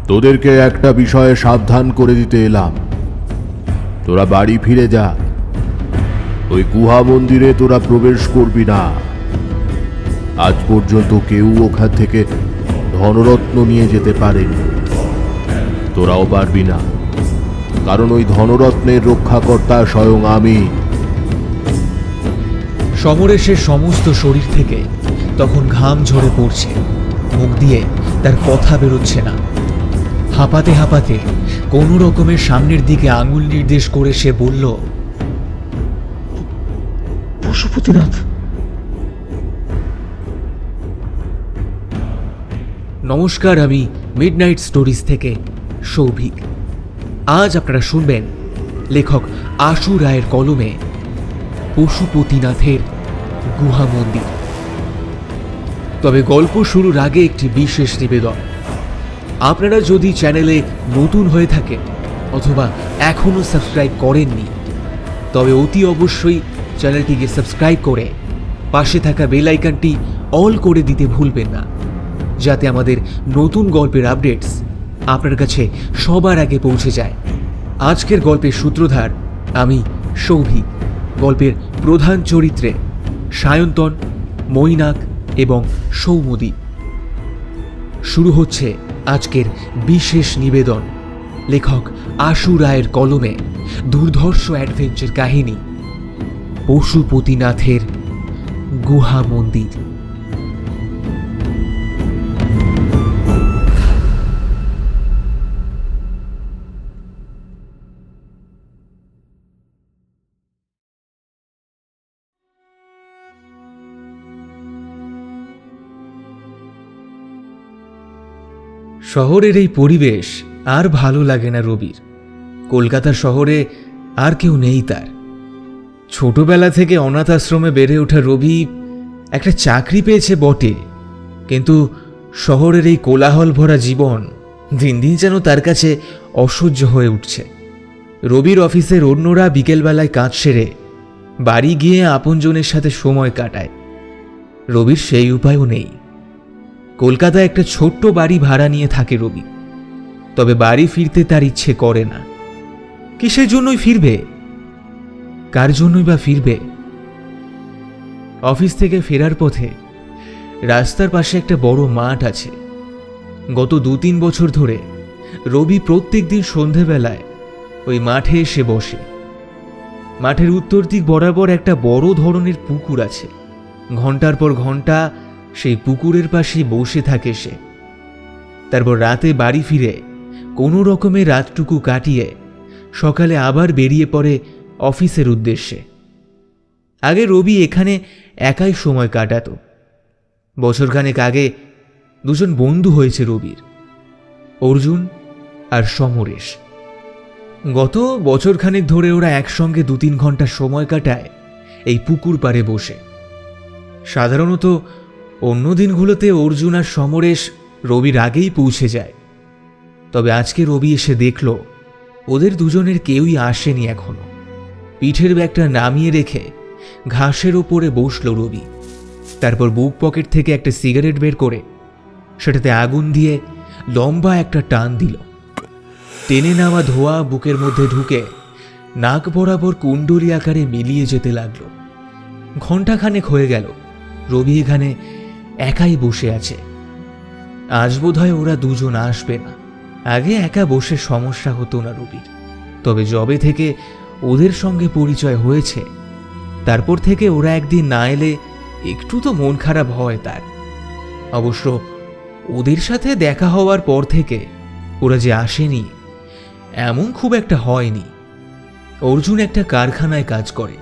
তোদেরকে একটা বিষয়ে সাবধান করে দিতে এলাম। তোরা বাড়ি ফিরে যা। ওই গুহা মন্দিরে তোরা প্রবেশ করবি না। আজ পর্যন্ত কেউ ওখান থেকে ধনরত্ন নিয়ে যেতে পারেনি, তোরাও পারবি না, কারণ ওই ধনরত্নের রক্ষাকর্তা স্বয়ং আমি। সমরেশের সমস্ত শরীর থেকে তখন ঘাম ঝরে পড়ছে, মুখ দিয়ে তার কথা বেরোচ্ছে না। হাঁপাতে হাঁপাতে কোনো রকমের সামনের দিকে আঙুল নির্দেশ করে সে বলল, পশুপতিনাথ। নমস্কার, আমি মিডনাইট স্টোরিজ থেকে সৌভিক। আজ আপনারা শুনবেন লেখক আশু রায়ের কলমে পশুপতিনাথের গুহা মন্দির। তবে গল্প শুরুর আগে একটি বিশেষ নিবেদন। আপনারা যদি চ্যানেলে নতুন হয়ে থাকেন অথবা এখনও সাবস্ক্রাইব করেননি, তবে অতি অবশ্যই চ্যানেলটিকে সাবস্ক্রাইব করে পাশে থাকা বেল আইকনটি অল করে দিতে ভুলবেন না, যাতে আমাদের নতুন গল্পের আপডেটস আপনার কাছে সবার আগে পৌঁছে যায়। আজকের গল্পের সূত্রধার আমি সৌভিক। গল্পের প্রধান চরিত্রে সায়ন্তন, মৈনাক এবং সৌমদী। শুরু হচ্ছে আজকের বিশেষ নিবেদন, লেখক আশু রায়ের কলমে দুর্ধর্ষ অ্যাডভেঞ্চার কাহিনী পশুপতিনাথের গুহা মন্দির। শহরের এই পরিবেশ আর ভালো লাগে না রবির। কলকাতার শহরে আর কেউ নেই তার। ছোটবেলা থেকে অনাথ আশ্রমে বেড়ে ওঠা রবি একটা চাকরি পেয়েছে বটে, কিন্তু শহরের এই কোলাহল ভরা জীবন দিন দিন যেন তার কাছে অসহ্য হয়ে উঠছে। রবির অফিসের অন্যরা বিকেলবেলায় কাজ সেরে বাড়ি গিয়ে আপনজনের সাথে সময় কাটায়। রবির সেই উপায়ও নেই। কলকাতায় একটা ছোট্ট বাড়ি ভাড়া নিয়ে থাকে রবি, তবে বাড়ি ফিরতে তার ইচ্ছে করে না। কিসের জন্যই ফিরবে? কার জন্যই বা ফিরবে? অফিস থেকে ফেরার পথে রাস্তার পাশে একটা বড় মাঠ আছে। গত 2-3 বছর ধরে রবি প্রত্যেক দিন সন্ধেবেলায় ওই মাঠে এসে বসে। মাঠের উত্তর দিক বরাবর একটা বড় ধরনের পুকুর আছে। ঘন্টার পর ঘন্টা সেই পুকুরের পাশে বসে থাকে সে। তারপর রাতে বাড়ি ফিরে কোনো রকমে রাতটুকু কাটিয়ে সকালে আবার বেরিয়ে পড়ে অফিসের উদ্দেশ্যে। আগে রবি এখানে একাই সময় কাটাতো। বছরখানেক আগে দুজন বন্ধু হয়েছে রবির, অর্জুন আর সমরেশ। গত বছরখানেক ধরে ওরা একসঙ্গে 2-3 ঘন্টা সময় কাটায় এই পুকুর পাড়ে বসে। সাধারণত অন্য দিনগুলোতে অর্জুন আর সমরেশ রবির আগেই পৌঁছে যায়, তবে আজকে রবি এসে দেখল ওদের দুজনের কেউই আসেনি এখনো। পিঠের ব্যাগটা নামিয়ে রেখে ঘাসের ওপরে বসল রবি। তারপর বুক পকেট থেকে একটা সিগারেট বের করে সেটাতে আগুন দিয়ে লম্বা একটা টান দিল। টেনে নেওয়া ধোঁয়া বুকের মধ্যে ঢুকে নাক বরাবর কুণ্ডলী আকারে মিলিয়ে যেতে লাগল। ঘণ্টাখানেক হয়ে গেল রবি এখানে একাই বসে আছে। আজ বোধহয় ওরা দুজন আসবে না। আগে একা বসে সমস্যা হতো না রবির, তবে যবে থেকে ওদের সঙ্গে পরিচয় হয়েছে তারপর থেকে ওরা একদিন না এলে একটু তো মন খারাপ হয় তার। অবশ্য ওদের সাথে দেখা হওয়ার পর থেকে ওরা যে আসেনি এমন খুব একটা হয়নি। অর্জুন একটা কারখানায় কাজ করে,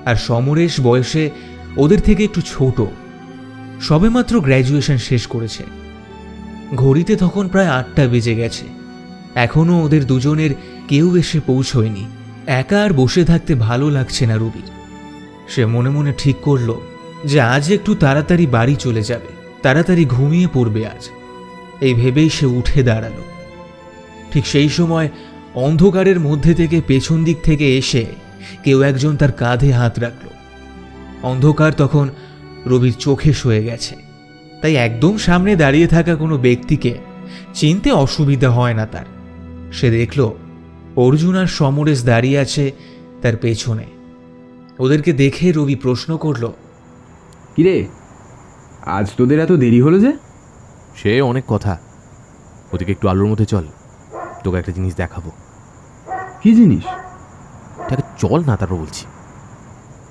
আর সমরেশ বয়সে ওদের থেকে একটু ছোট, সবেমাত্র গ্র্যাজুয়েশন শেষ করেছে। ঘড়িতে তখন প্রায় 8টা বেজে গেছে। এখনো ওদের দুজনের কেউ এসে পৌঁছয়নি। একা আর বসে থাকতে ভালো লাগছে না রবির। সে মনে মনে ঠিক করল যে আজ একটু তাড়াতাড়ি বাড়ি চলে যাবে, তাড়াতাড়ি ঘুমিয়ে পড়বে আজ। এই ভেবেই সে উঠে দাঁড়ালো। ঠিক সেই সময় অন্ধকারের মধ্যে থেকে পেছন দিক থেকে এসে কেউ একজন তার কাঁধে হাত রাখল। অন্ধকার তখন রবির চোখে সয়ে গেছে, তাই একদম সামনে দাঁড়িয়ে থাকা কোনো ব্যক্তিকে চিনতে অসুবিধা হয় না তার। সে দেখল অর্জুন আর সমরেশ দাঁড়িয়ে আছে তার পেছনে। ওদেরকে দেখে রবি প্রশ্ন করল, কিরে, আজ তোদের এত দেরি হলো যে? সে অনেক কথা, ওদিকে একটু আলোর মধ্যে চল, তোকে একটা জিনিস দেখাবো। কি জিনিস? তাকে চল না, তারপর বলছি।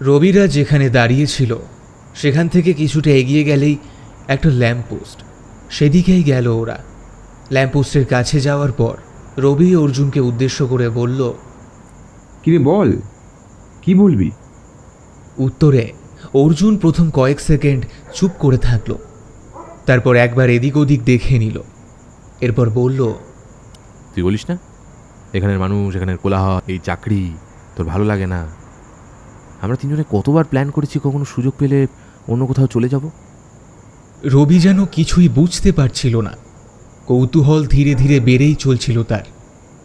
রবিরা যেখানে দাঁড়িয়েছিল সেখান থেকে কিছুটা এগিয়ে গেলেই একটা ল্যাম্পপোস্ট, সেদিকেই গেল ওরা। ল্যাম্পপোস্টের কাছে যাওয়ার পর রবি অর্জুনকে উদ্দেশ্য করে বলল, কিরে বল, কি বলবি? উত্তরে অর্জুন প্রথম কয়েক সেকেন্ড চুপ করে থাকলো, তারপর একবার এদিক ওদিক দেখে নিল, এরপর বলল, তুই বলিস না এখানের মানুষ, এখানের কোলাহল, এই চাকরি তোর ভালো লাগে না? আমরা তিনজনে কতবার প্ল্যান করেছি কখনো সুযোগ পেলে অন্য কোথাও চলে যাব। রবি যেন কিছুই বুঝতে পারছিল না। কৌতূহল ধীরে ধীরে বেড়েই চলছিল তার,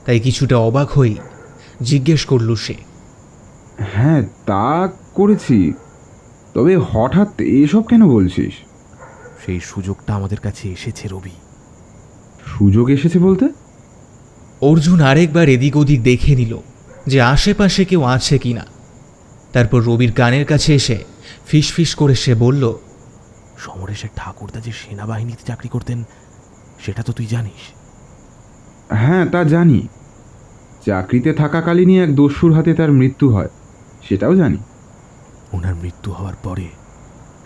তাই কিছুটা অবাক হয়েই জিজ্ঞেস করল সে, হ্যাঁ তা করেছি, তবে হঠাৎ এসব কেন বলছিস? সেই সুযোগটা আমাদের কাছে এসেছে রবি। সুযোগ এসেছে বলতে? অর্জুন আরেকবার এদিক ওদিক দেখে নিল যে আশেপাশে কেউ আছে কিনা। তারপর রবির কানের কাছে এসে ফিসফিস করে সে বলল, সমরেশের ঠাকুরদা যে সেনাবাহিনীতে চাকরি করতেন সেটা তো তুই জানিস। হ্যাঁ তা জানি, চাকরিতে থাকাকালীনই এক দস্যুর হাতে তার মৃত্যু হয়, সেটাও জানি। ওনার মৃত্যু হওয়ার পরে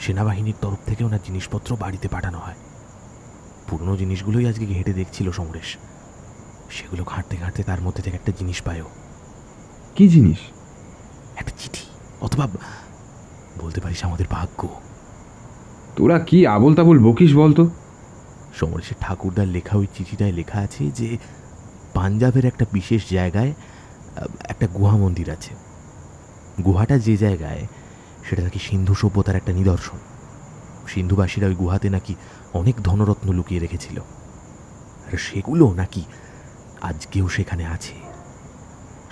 সেনাবাহিনীর তরফ থেকে ওনার জিনিসপত্র বাড়িতে পাঠানো হয়। পুরনো জিনিসগুলোই আজকে ঘেঁটে দেখছিল সমরেশ। সেগুলো ঘাঁটতে ঘাঁটতে তার মধ্যে থেকে একটা জিনিস পায়ও। কি জিনিস? একটা চিঠি, অথবা বলতে পারিস আমাদের ভাগ্য। তোরা কি আবোল তাবোল বকিস বলতো? সমরেশের ঠাকুরদার লেখা ওই চিঠিটায় লেখা আছে যে পাঞ্জাবের একটা বিশেষ জায়গায় একটা গুহা মন্দির আছে। গুহাটা যে জায়গায় সেটা নাকি সিন্ধু সভ্যতার একটা নিদর্শন। সিন্ধুবাসীরা ওই গুহাতে নাকি অনেক ধনরত্ন লুকিয়ে রেখেছিল, আর সেগুলো নাকি আজকেও সেখানে আছে।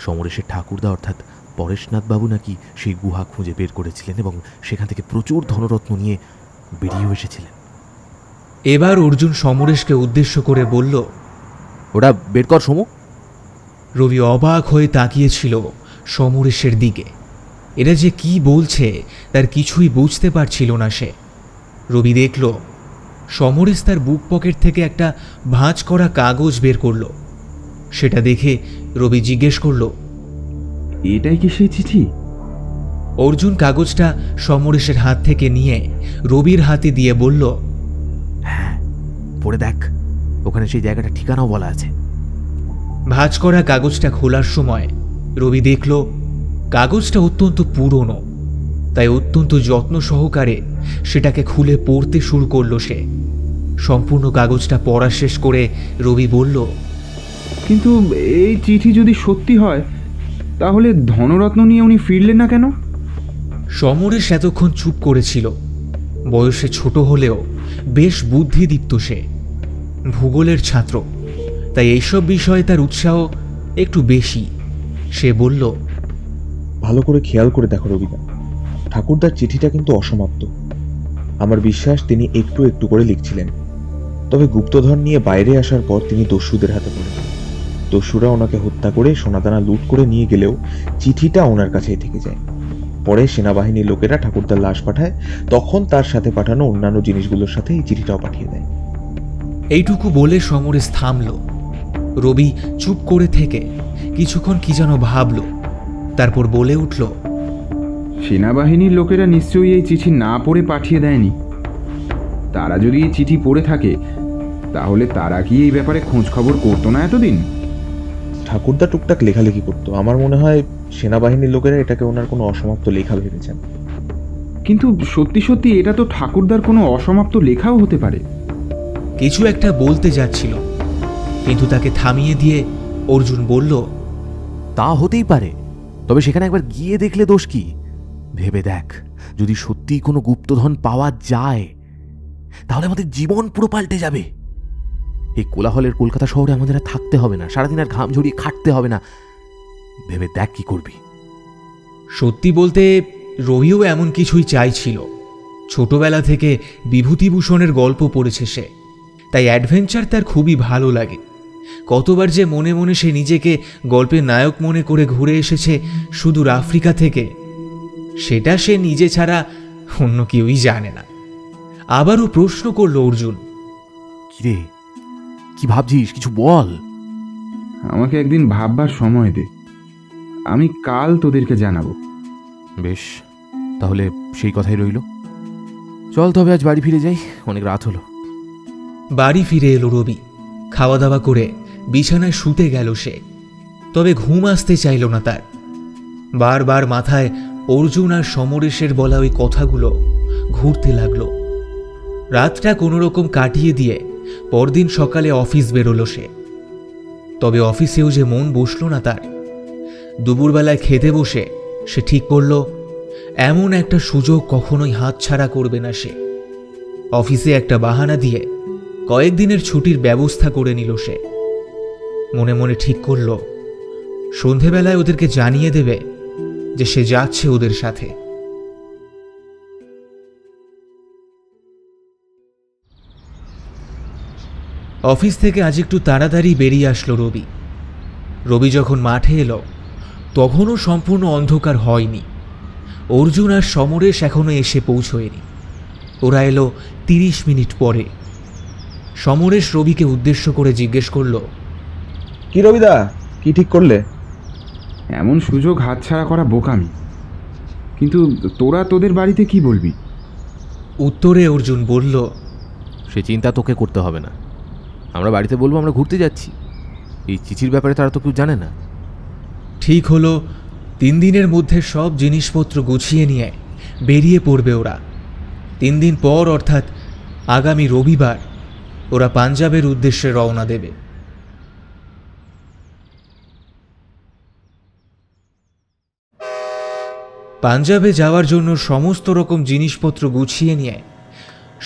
সমরেশের ঠাকুরদা অর্থাৎ পরেশনাথ বাবু নাকি সেই গুহা খুঁজে বের করেছিলেন এবং সেখান থেকে প্রচুর ধনরত্ন নিয়ে বেরিয়েও এসেছিলেন। এবার অর্জুন সমরেশকে উদ্দেশ্য করে বলল, ওটা বের কর সমু। রবি অবাক হয়ে তাকিয়েছিল সমরেশের দিকে। এরা যে কি বলছে তার কিছুই বুঝতে পারছিল না সে। রবি দেখল সমরেশ তার বুক পকেট থেকে একটা ভাঁজ করা কাগজ বের করল। সেটা দেখে রবি জিজ্ঞেস করল, এটাই কি সেই চিঠি? অর্জুন কাগজটা সমরেশের হাত থেকে নিয়ে রবির হাতে দিয়ে বলল, হ্যাঁ পড়ে দেখ, ওখানে সেই জায়গাটা ঠিকানাও বলা আছে। ভাঁজ করা কাগজটা খোলার সময় রবি দেখল কাগজটা অত্যন্ত পুরনো, তাই অত্যন্ত যত্ন সহকারে সেটাকে খুলে পড়তে শুরু করল সে। সম্পূর্ণ কাগজটা পড়া শেষ করে রবি বলল, কিন্তু এই চিঠি যদি সত্যি হয় তাহলে ধনরত্ন নিয়ে উনি ফিরলেন না কেন? সমরেশ এতক্ষণ চুপ করেছিল। বয়সে ছোট হলেও বেশ বুদ্ধিদীপ্ত সে, ভূগোলের ছাত্র, তাই এইসব বিষয়ে তার উৎসাহ একটু বেশি। সে বলল, ভালো করে খেয়াল করে দেখো রবিদা, ঠাকুরদার চিঠিটা কিন্তু অসমাপ্ত। আমার বিশ্বাস তিনি একটু একটু করে লিখছিলেন। তবে গুপ্তধন নিয়ে বাইরে আসার পর তিনি দস্যুদের হাতে পড়েন। দস্যুরা ওনাকে হত্যা করে সোনাদানা লুট করে নিয়ে গেলেও চিঠিটা ওনার কাছেই থেকে যায়। পরে সেনাবাহিনীর লোকেরা ঠাকুরদার লাশ পাঠায়, তখন তার সাথে পাঠানো অন্যান্য জিনিসগুলোর সাথে এই চিঠিটাও পাঠিয়ে দেয়। এইটুকু বলে সমরেশ থামল। রবি চুপ করে থেকে কিছুক্ষণ কি যেন ভাবল, তারপর বলে উঠল, সেনাবাহিনীর লোকেরা নিশ্চয়ই এই চিঠি না পড়ে পাঠিয়ে দেয়নি। তারা যদি এই চিঠি পড়ে থাকে তাহলে তারা কি এই ব্যাপারে খোঁজ খবর করতো না এতদিন? ঠাকুরদা টুকটাক লেখালেখি করতো। আমার মনে হয় সেনাবাহিনীর লোকেরা এটাকে ওনার কোনো অসমাপ্ত লেখা ভেবেছেন। কিন্তু সত্যি সত্যি এটা তো ঠাকুরদার কোনো অসমাপ্ত লেখাও হতে পারে। কিছু একটা বলতে যাচ্ছিল, কিন্তু তাকে থামিয়ে দিয়ে অর্জুন বলল, তা হতেই পারে, তবে সেখানে একবার গিয়ে দেখলে দোষ কি? ভেবে দেখ, যদি সত্যিই কোনো গুপ্তধন পাওয়া যায় তাহলে আমাদের জীবন পুরো পাল্টে যাবে। এই কোলাহলের কলকাতা শহরে আমাদের আর থাকতে হবে না, সারাদিন আর ঘাম ঝরিয়ে খাটতে হবে না। ভেবে দেখ কি করবি। সত্যি বলতে রবিও এমন কিছুই চাইছিল। ছোটবেলা থেকে বিভূতিভূষণের গল্প পড়েছে সে, তাই অ্যাডভেঞ্চার তার খুবই ভালো লাগে। কতবার যে মনে মনে সে নিজেকে গল্পের নায়ক মনে করে ঘুরে এসেছে সুদূর আফ্রিকা থেকে, সেটা সে নিজে ছাড়া অন্য কেউই জানে না। আবারও প্রশ্ন করল অর্জুন, কিরে, কি ভাবছিস? কিছু বল। আমাকে একদিন ভাববার সময় দে, আমি কাল তোদেরকে জানাবো। বেশ, তাহলে সেই কথাই রইল। চল তবে আজ বাড়ি ফিরে যাই, অনেক রাত হলো। বাড়ি ফিরে এলো রবি। খাওয়া দাওয়া করে বিছানায় শুতে গেল সে। তবে ঘুম আসতে চাইল না তার। বারবার মাথায় অর্জুন আর সমরেশের বলা ওই কথাগুলো ঘুরতে লাগলো। রাতটা কোনো রকম কাটিয়ে দিয়ে পরদিন সকালে অফিস বেরোলো সে। তবে অফিসেও যে মন বসল না তার। দুপুরবেলায় খেতে বসে সে ঠিক করল এমন একটা সুযোগ কখনোই হাতছাড়া করবে না সে। অফিসে একটা বাহানা দিয়ে কয়েকদিনের ছুটির ব্যবস্থা করে নিল সে। মনে মনে ঠিক করল সন্ধেবেলায় ওদেরকে জানিয়ে দেবে যে সে যাচ্ছে ওদের সাথে। অফিস থেকে আজ একটু তাড়াতাড়ি বেরিয়ে আসলো রবি। রবি যখন মাঠে এলো তখনও সম্পূর্ণ অন্ধকার হয়নি। অর্জুন আর সমরেশ এখনো এসে পৌঁছয়নি। ওরা এলো 30 মিনিট পরে। সমরেশ রবিকে উদ্দেশ্য করে জিজ্ঞেস করল, কি রবিদা, কি ঠিক করলে? এমন সুযোগ হাতছাড়া করা বোকামি, কিন্তু তোরা তোদের বাড়িতে কি বলবি? উত্তরে অর্জুন বলল, সে চিন্তা তোকে করতে হবে না। আমরা বাড়িতে বলবো আমরা ঘুরতে যাচ্ছি। এই চিঠির ব্যাপারে তারা তো কেউ জানে না। ঠিক হলো 3 দিনের মধ্যে সব জিনিসপত্র গুছিয়ে নিয়ে বেরিয়ে পড়বে ওরা। 3 দিন পর অর্থাৎ আগামী রবিবার ওরা পাঞ্জাবের উদ্দেশ্যে রওনা দেবে। পাঞ্জাবে যাওয়ার জন্য সমস্ত রকম জিনিসপত্র গুছিয়ে নিয়ে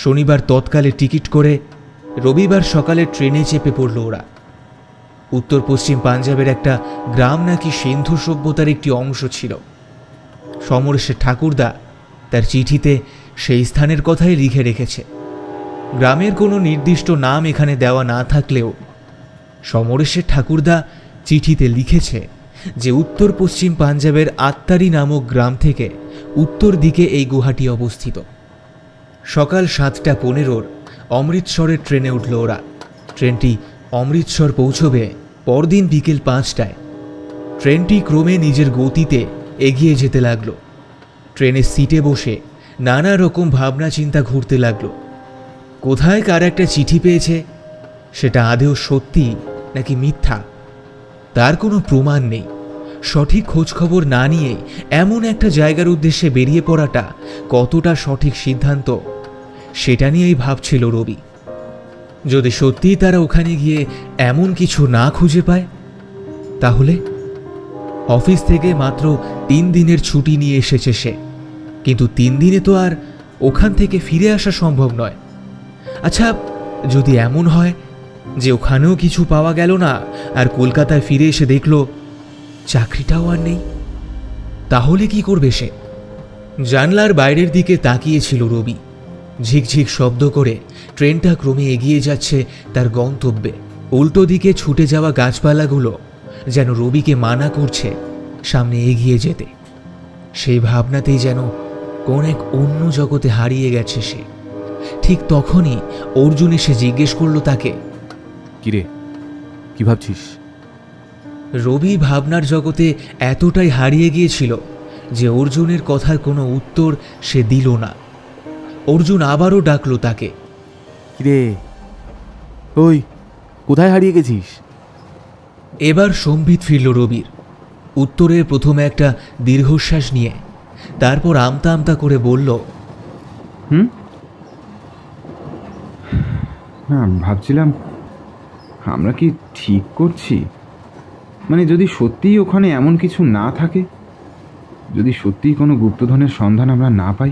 শনিবার তৎকালে টিকিট করে রবিবার সকালে ট্রেনে চেপে পড়ল ওরা। উত্তর পশ্চিম পাঞ্জাবের একটা গ্রাম নাকি সিন্ধু সভ্যতার একটি অংশ ছিল। সমরেশের ঠাকুরদা তার চিঠিতে সেই স্থানের কথাই লিখে রেখেছে। গ্রামের কোনো নির্দিষ্ট নাম এখানে দেওয়া না থাকলেও সমরেশের ঠাকুরদা চিঠিতে লিখেছে যে উত্তর পশ্চিম পাঞ্জাবের আত্তারি নামক গ্রাম থেকে উত্তর দিকে এই গুহাটি অবস্থিত। সকাল 7:15 অমৃতসরের ট্রেনে উঠল ওরা। ট্রেনটি অমৃতসর পৌঁছবে পরদিন বিকেল 5টায়। ট্রেনটি ক্রমে নিজের গতিতে এগিয়ে যেতে লাগলো। ট্রেনের সিটে বসে নানা রকম ভাবনা চিন্তা ঘুরতে লাগলো। কোথায় কার একটা চিঠি পেয়েছে, সেটা আদৌ সত্যি নাকি মিথ্যা তার কোনো প্রমাণ নেই। সঠিক খোঁজখবর না নিয়ে এমন একটা জায়গার উদ্দেশ্যে বেরিয়ে পড়াটা কতটা সঠিক সিদ্ধান্ত সেটা নিয়েই ভাবছিল রবি। যদি সত্যিই তারা ওখানে গিয়ে এমন কিছু না খুঁজে পায় তাহলে? অফিস থেকে মাত্র 3 দিনের ছুটি নিয়ে এসেছে সে, কিন্তু 3 দিনে তো আর ওখান থেকে ফিরে আসা সম্ভব নয়। আচ্ছা, যদি এমন হয় যে ওখানেও কিছু পাওয়া গেল না আর কলকাতায় ফিরে এসে দেখল চাকরিটাও আর নেই, তাহলে কি করবে সে? জানলার বাইরের দিকে তাকিয়েছিল রবি। ঝিকঝিক শব্দ করে ট্রেনটা ক্রমে এগিয়ে যাচ্ছে তার গন্তব্যে। উল্টো দিকে ছুটে যাওয়া গাছপালাগুলো যেন রবিকে মানা করছে সামনে এগিয়ে যেতে। সেই ভাবনাতেই যেন কোন এক অন্য জগতে হারিয়ে গেছে সে। ঠিক তখনই অর্জুন এসে জিজ্ঞেস করল তাকে, কিরে, কি ভাবছিস? রবি ভাবনার জগতে এতটাই হারিয়ে গিয়েছিল যে অর্জুনের কথার কোনো উত্তর সে দিল না। অর্জুন আবারও ডাকলো তাকে, কিরে, ওই কোথায় হারিয়ে গেছিস? এবার সম্বিত ফিরল রবির। উত্তরের প্রথমে একটা দীর্ঘশ্বাস নিয়ে তারপর আমতা আমতা করে বলল, না, ভাবছিলাম আমরা কি ঠিক করছি? মানে যদি সত্যিই ওখানে এমন কিছু না থাকে, যদি সত্যিই কোনো গুপ্তধনের সন্ধান আমরা না পাই,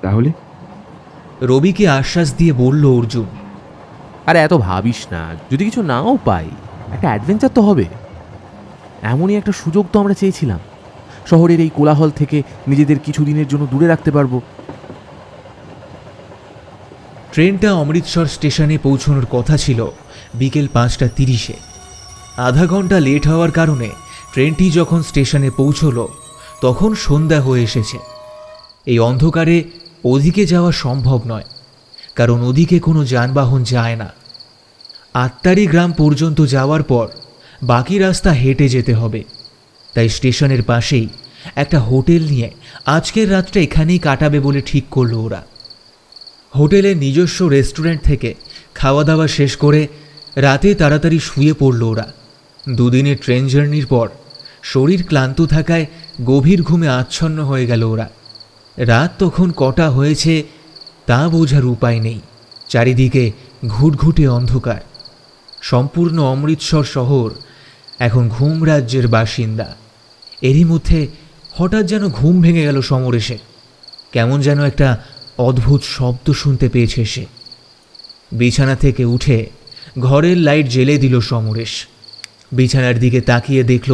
তাহলে? রবিকে আশ্বাস দিয়ে বলল অর্জুন, আরে এত ভাবিস না, যদি কিছু নাও পাই একটা অ্যাডভেঞ্চার তো হবে। এমনই একটা সুযোগ তো আমরা চেয়েছিলাম। শহরের এই কোলাহল থেকে নিজেদের কিছু দিনের জন্য দূরে রাখতে পারবো। ট্রেনটা অমৃতসর স্টেশনে পৌঁছানোর কথা ছিল বিকেল 5:30-এ। আধা ঘন্টা লেট হওয়ার কারণে ট্রেনটি যখন স্টেশনে পৌঁছলো তখন সন্ধ্যা হয়ে এসেছে। এই অন্ধকারে ওদিকে যাওয়া সম্ভব নয়, কারণ ওদিকে কোনো যানবাহন যায় না। আত্মারি গ্রাম পর্যন্ত যাওয়ার পর বাকি রাস্তা হেঁটে যেতে হবে। তাই স্টেশনের পাশেই একটা হোটেল নিয়ে আজকের রাতটা এখানেই কাটাবে বলে ঠিক করলো ওরা। হোটেলের নিজস্ব রেস্টুরেন্ট থেকে খাওয়া দাওয়া শেষ করে রাতে তাড়াতাড়ি শুয়ে পড়ল ওরা। দুদিনের ট্রেন জার্নির পর শরীর ক্লান্ত থাকায় গভীর ঘুমে আচ্ছন্ন হয়ে গেল ওরা। রাত তখন কটা হয়েছে তা বোঝার উপায় নেই। চারিদিকে ঘুটঘুটে অন্ধকার। সম্পূর্ণ অমৃতসর শহর এখন ঘুম রাজ্যের বাসিন্দা। এরই মধ্যে হঠাৎ যেন ঘুম ভেঙে গেল সমরেশের। কেমন যেন একটা অদ্ভুত শব্দ শুনতে পেয়েছে সে। বিছানা থেকে উঠে ঘরের লাইট জ্বেলে দিল সমরেশ। বিছানার দিকে তাকিয়ে দেখল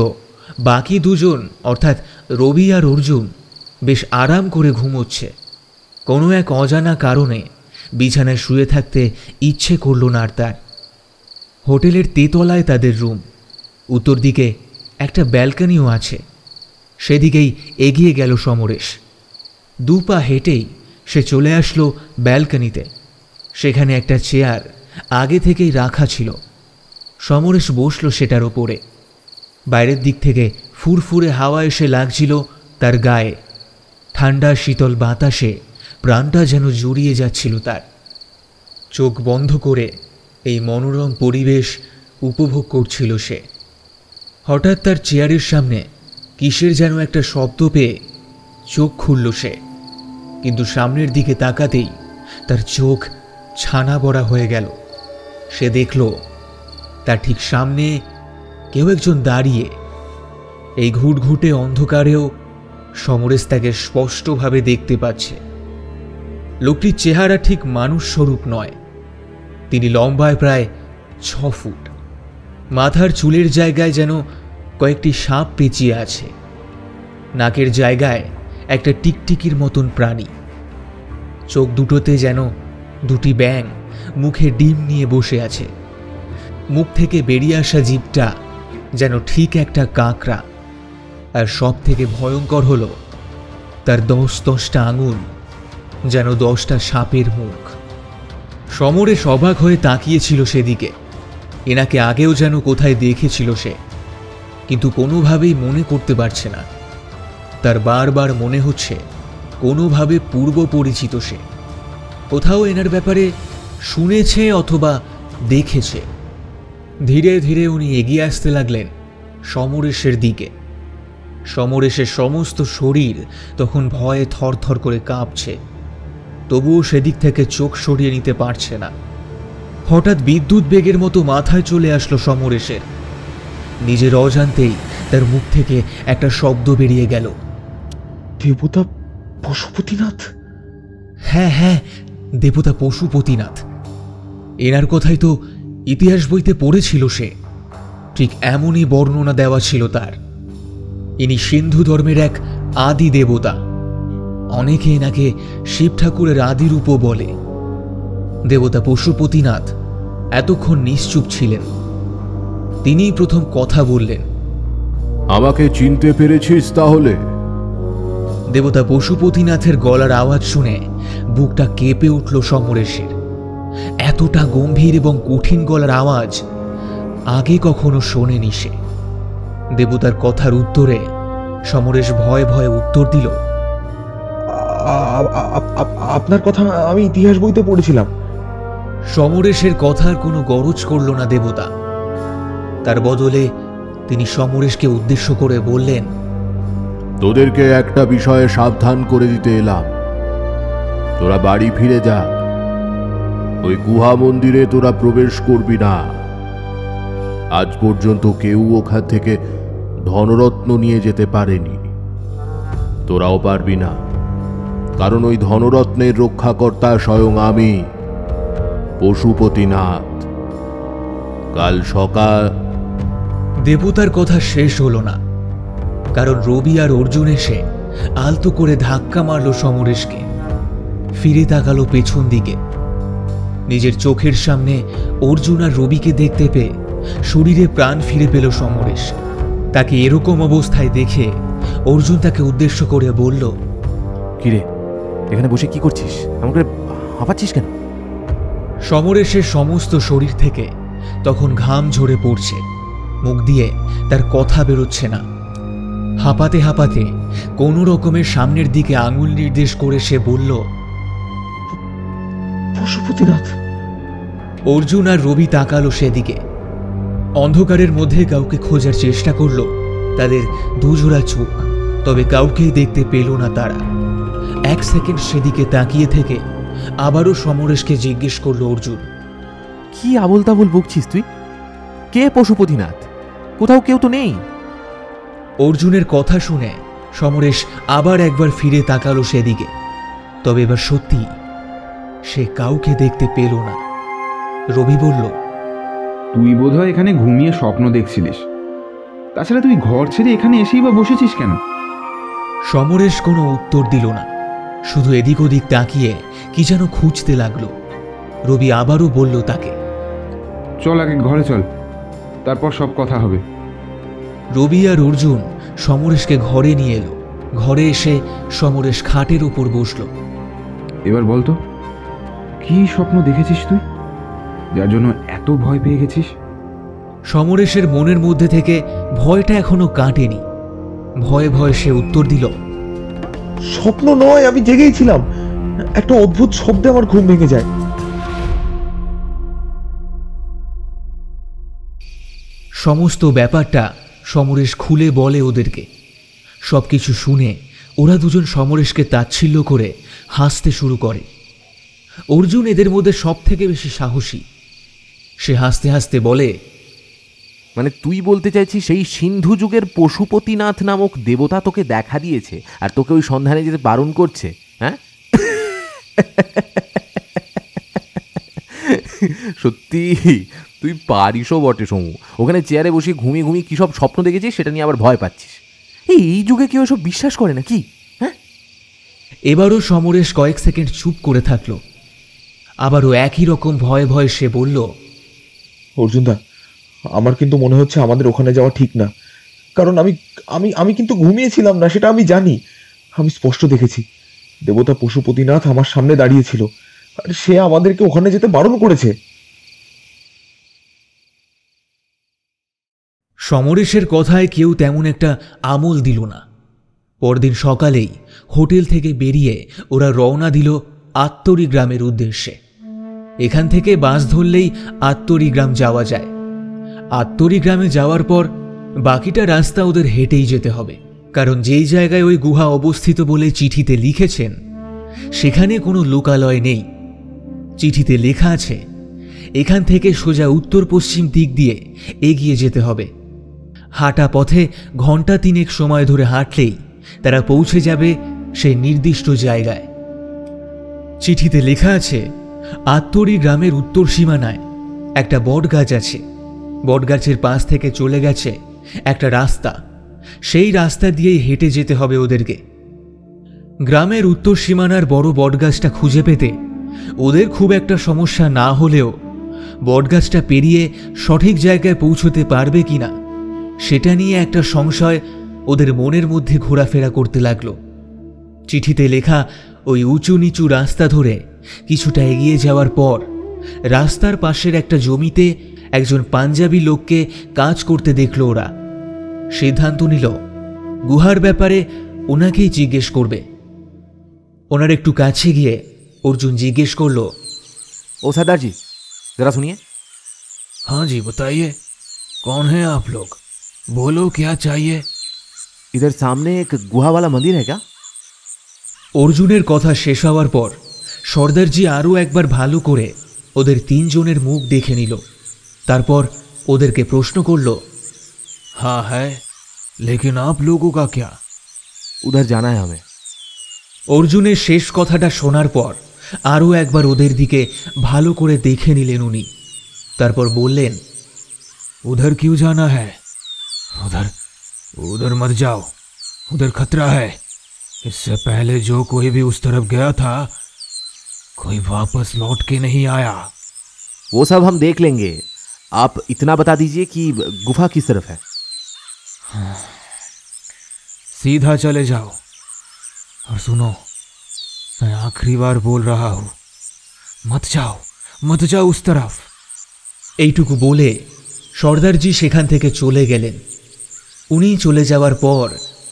বাকি দুজন অর্থাৎ রবি আর অর্জুন বেশ আরাম করে ঘুমোচ্ছে। কোনো এক অজানা কারণে বিছানায় শুয়ে থাকতে ইচ্ছে করল না আর তার। হোটেলের তেতলায় তাদের রুম। উত্তর দিকে একটা ব্যালকনিও আছে। সেদিকেই এগিয়ে গেল সমরেশ। 2 পা হেঁটেই সে চলে আসলো ব্যালকনিতে। সেখানে একটা চেয়ার আগে থেকেই রাখা ছিল। সমরেশ বসল সেটার ওপরে। বাইরের দিক থেকে ফুরফুরে হাওয়া এসে লাগছিল তার গায়ে। ঠান্ডা শীতল বাতাসে প্রাণটা যেন জুড়িয়ে যাচ্ছিল তার। চোখ বন্ধ করে এই মনোরম পরিবেশ উপভোগ করছিল সে। হঠাৎ তার চেয়ারের সামনে কিসের যেন একটা শব্দ পেয়ে চোখ খুলল সে। কিন্তু সামনের দিকে তাকাতেই তার চোখ ছানা বড়া হয়ে গেল। সে দেখল তার ঠিক সামনে কেউ একজন দাঁড়িয়ে। এই ঘুটঘুটে অন্ধকারেও সমরেশ তাকে স্পষ্টভাবে দেখতে পাচ্ছে। লোকটির চেহারা ঠিক মানুষ স্বরূপ নয়। তিনি লম্বায় প্রায় 6 ফুট। মাথার চুলের জায়গায় যেন কয়েকটি সাপ পেঁচিয়ে আছে। নাকের জায়গায় একটা টিকটিকির মতন প্রাণী। চোখ দুটোতে যেন 2টি ব্যাঙ মুখে ডিম নিয়ে বসে আছে। মুখ থেকে বেরিয়ে আসা জিভটা যেন ঠিক একটা কাঁকড়া। আর সব থেকে ভয়ঙ্কর হলো তার 10-10টা আঙুল যেন 10টা সাপের মুখ। সমরেশ অবাক হয়ে তাকিয়েছিল সেদিকে। এনাকে আগেও যেন কোথায় দেখেছিল সে, কিন্তু কোনোভাবেই মনে করতে পারছে না। তার বারবার মনে হচ্ছে কোনোভাবে পূর্ব পরিচিত সে। কোথাও এনার ব্যাপারে শুনেছে অথবা দেখেছে। ধীরে ধীরে উনি এগিয়ে আসতে লাগলেন সমরেশের দিকে। সমরেশের সমস্ত শরীর তখন ভয়ে থরথর করে কাঁপছে, তবুও সেদিক থেকে চোখ সরিয়ে নিতে পারছে না। হঠাৎ বিদ্যুৎ বেগের মতো মাথায় চলে আসলো সমরেশের। নিজের অজান্তেই তার মুখ থেকে একটা শব্দ বেরিয়ে গেল, দেবতা পশুপতিনাথ। হ্যাঁ হ্যাঁ, দেবতা পশুপতিনাথ। এনার কথাই তো ইতিহাস বইতে পড়েছিল সে। ঠিক এমনই বর্ণনা দেওয়া ছিল তার। ইনি সিন্ধু ধর্মের এক আদি দেবতা। অনেকে এনাকে শিব ঠাকুরের আদি রূপও বলে। দেবতা পশুপতিনাথ এতক্ষণ নিশ্চুপ ছিলেন। তিনিই প্রথম কথা বললেন। আমাকে চিনতে পেরেছিস তাহলে? দেবতা পশুপতিনাথের গলার আওয়াজ শুনে বুকটা কেঁপে উঠল সমরেশের। এতটা গম্ভীর এবং কঠিন গলার আওয়াজ আগে কখনো শোনেনি সে। দেবতার কথার উত্তরে সমরেশ ভয়ে ভয়ে উত্তর দিল, আপনার কথা আমি ইতিহাস বইতে পড়েছিলাম। সমরেশের কথার কোনো গরজ করল না দেবতা। তার বদলে তিনি সমরেশকে উদ্দেশ্য করে বললেন, তোদেরকে একটা বিষয়ে সাবধান করে দিতে এলাম। তোরা বাড়ি ফিরে যা। ওই গুহা মন্দিরে তোরা প্রবেশ করবি না। আজ পর্যন্ত কেউ ওখান থেকে ধনরত্ন নিয়ে যেতে পারেনি। তোরাও পারবি না, কারণ ওই ধনরত্নের রক্ষাকর্তা স্বয়ং আমি, পশুপতিনাথ। কাল সকাল। দেবতার কথা শেষ হলো না, কারণ রবি আর অর্জুন এসে আলতো করে ধাক্কা মারল সমরেশকে। ফিরে তাকালো পেছন দিকে। নিজের চোখের সামনে অর্জুন আর রবিকে দেখতে পেয়ে শরীরে প্রাণ ফিরে পেল সমরেশ। তাকে এরকম অবস্থায় দেখে অর্জুন তাকে উদ্দেশ্য করে বলল, কিরে, এখানে বসে কি করছিস? আমাকে হাঁপাচ্ছিস কেন? সমরেশের সমস্ত শরীর থেকে তখন ঘাম ঝরে পড়ছে, মুখ দিয়ে তার কথা বেরোচ্ছে না। হাঁপাতে হাঁপাতে কোনো রকমের সামনের দিকে আঙুল নির্দেশ করে সে বলল, পশুপতিনাথ। অর্জুন আর রবি তাকালো সেদিকে। অন্ধকারের মধ্যে কাউকে খোঁজার চেষ্টা করলো তাদের দুজোড়া চোখ, তবে কাউকেই দেখতে পেল না তারা। এক সেকেন্ড সেদিকে তাকিয়ে থেকে আবারও সমরেশকে জিজ্ঞেস করলো অর্জুন, কি আবল তাবল বকছিস তুই? কে পশুপতিনাথ? কোথাও কেউ তো নেই। অর্জুনের কথা শুনে সমরেশ আবার একবার ফিরে তাকালো সেদিকে, তবে এবার সত্যি সে কাউকে দেখতে পেল না। রবি বলল, তুই বোধহয় এখানে ঘুমিয়ে স্বপ্ন দেখছিলিস। তাছাড়া তুই ঘর ছেড়ে এখানে এসেই বা বসেছিস কেন? সমরেশ কোনো উত্তর দিল না, শুধু এদিক ওদিক তাকিয়ে কি যেন খুঁজতে লাগলো। রবি আবারও বলল তাকে, চল আগে ঘরে চল, তারপর সব কথা হবে। রবি আর অর্জুন সমরেশকে ঘরে নিয়ে এলো। ঘরে এসে সমরেশ খাটের উপর বসল। এবার বলতো, কি স্বপ্ন দেখেছিস তুই, যার জন্য এত ভয় পেয়ে গেছিস? সমরেশের মনের মধ্যে থেকে ভয়টা এখনো কাটেনি। ভয়ে ভয়ে সে উত্তর দিল, স্বপ্ন নয়, আমি জেগেই ছিলাম। একটা অদ্ভুত শব্দে আমার ঘুম ভেঙে যায়। সমস্ত ব্যাপারটা সমরেশ খুলে বলে ওদেরকে। সবকিছু শুনে ওরা দুজন সমরেশকে তাচ্ছিল্য করে হাসতে শুরু করে। অর্জুন এদের মধ্যে সব থেকে বেশি সাহসী। সে হাসতে হাসতে বলে, মানে তুই বলতে চাইছিস সেই সিন্ধু যুগের পশুপতিনাথ নামক দেবতা তোকে দেখা দিয়েছে আর তোকে ওই সন্ধানে যেতে বারণ করছে? হ্যাঁ, সত্যি তুই পারিসও বটে সমু। ওখানে চেয়ারে বসে ঘুমিয়ে ঘুমিয়ে কী সব স্বপ্ন দেখেছিস সেটা নিয়ে আবার ভয় পাচ্ছিস। এই যুগে কেউ এসব বিশ্বাস করে না কি? হ্যাঁ। এবারও সমরেশ কয়েক সেকেন্ড চুপ করে থাকলো। আবারও একই রকম ভয়ে ভয়ে সে বলল, অর্জুনদা, আমার কিন্তু মনে হচ্ছে আমাদের ওখানে যাওয়া ঠিক না। কারণ আমি আমি আমি কিন্তু ঘুমিয়েছিলাম না, সেটা আমি জানি। আমি স্পষ্ট দেখেছি দেবতা পশুপতিনাথ আমার সামনে দাঁড়িয়েছিল, আর সে আমাদেরকে ওখানে যেতে বারণ করেছে। সমরেশের কথায় কেউ তেমন একটা আমল দিল না। পরদিন সকালেই হোটেল থেকে বেরিয়ে ওরা রওনা দিল আত্তরি গ্রামের উদ্দেশ্যে। এখান থেকে বাস ধরলেই আত্তরি গ্রাম যাওয়া যায়। আত্তরি গ্রামে যাওয়ার পর বাকিটা রাস্তা ওদের হেঁটেই যেতে হবে, কারণ যেই জায়গায় ওই গুহা অবস্থিত বলে চিঠিতে লিখেছেন সেখানে কোনো লোকালয় নেই। চিঠিতে লেখা আছে এখান থেকে সোজা উত্তর পশ্চিম দিক দিয়ে এগিয়ে যেতে হবে। হাঁটা পথে ঘন্টা তিনেক সময় ধরে হাঁটলেই তারা পৌঁছে যাবে সেই নির্দিষ্ট জায়গায়। চিঠিতে লেখা আছে আত্তরি গ্রামের উত্তর সীমানায় একটা বট গাছ আছে। বটগাছের পাশ থেকে চলে গেছে একটা রাস্তা, সেই রাস্তা দিয়েই হেঁটে যেতে হবে ওদেরকে। গ্রামের উত্তর সীমানার বড় বটগাছটা খুঁজে পেতে ওদের খুব একটা সমস্যা না হলেও বটগাছটা পেরিয়ে সঠিক জায়গায় পৌঁছতে পারবে কিনা সেটা নিয়ে একটা সংশয় ওদের মনের মধ্যে ঘোরাফেরা করতে লাগলো। চিঠিতে লেখা ওই উঁচু নিচু রাস্তা ধরে কিছুটা এগিয়ে যাওয়ার পর রাস্তার পাশের একটা জমিতে একজন পাঞ্জাবি লোককে কাজ করতে দেখল ওরা। সিদ্ধান্ত নিল গুহার ব্যাপারে ওনাকেই জিজ্ঞেস করবে। ওনার একটু কাছে গিয়ে অর্জুন জিজ্ঞেস করল, ओ सरदार जी जरा सुनिए। हाँ जी बताइए, कौन है आप लोग? बोलो क्या चाहिए? इधर सामने एक गुहा वाला मंदिर है क्या? অর্জুনের কথা শেষ হওয়ার পর সর্দারজি আরও একবার ভালো করে ওদের তিনজনের মুখ দেখে নিল। তারপর ওদেরকে প্রশ্ন করল, हाँ है, लेकिन आप लोगों का क्या? उधर जाना है हमें। অর্জুনের শেষ কথাটা শোনার পর আরও একবার ওদের দিকে ভালো করে দেখে নিলেন উনি। তারপর বললেন, उधर क्यों जाना है? उधर उधर मत जाओ, उधर खतरा है। इससे पहले जो कोई भी उस तरफ गया था कोई वापस लौट के नहीं आया। वो सब हम देख लेंगे। आप इतना बता दीजिए कि गुफा किस तरफ है। सीधा चले जाओ और सुनो, मैं आखिरी बार बोल रहा हूं, मत जाओ उस तरफ। এইটুকু বলে সর্দারজি সেখান থেকে চলে গেলেন। উনি চলে যাওয়ার পর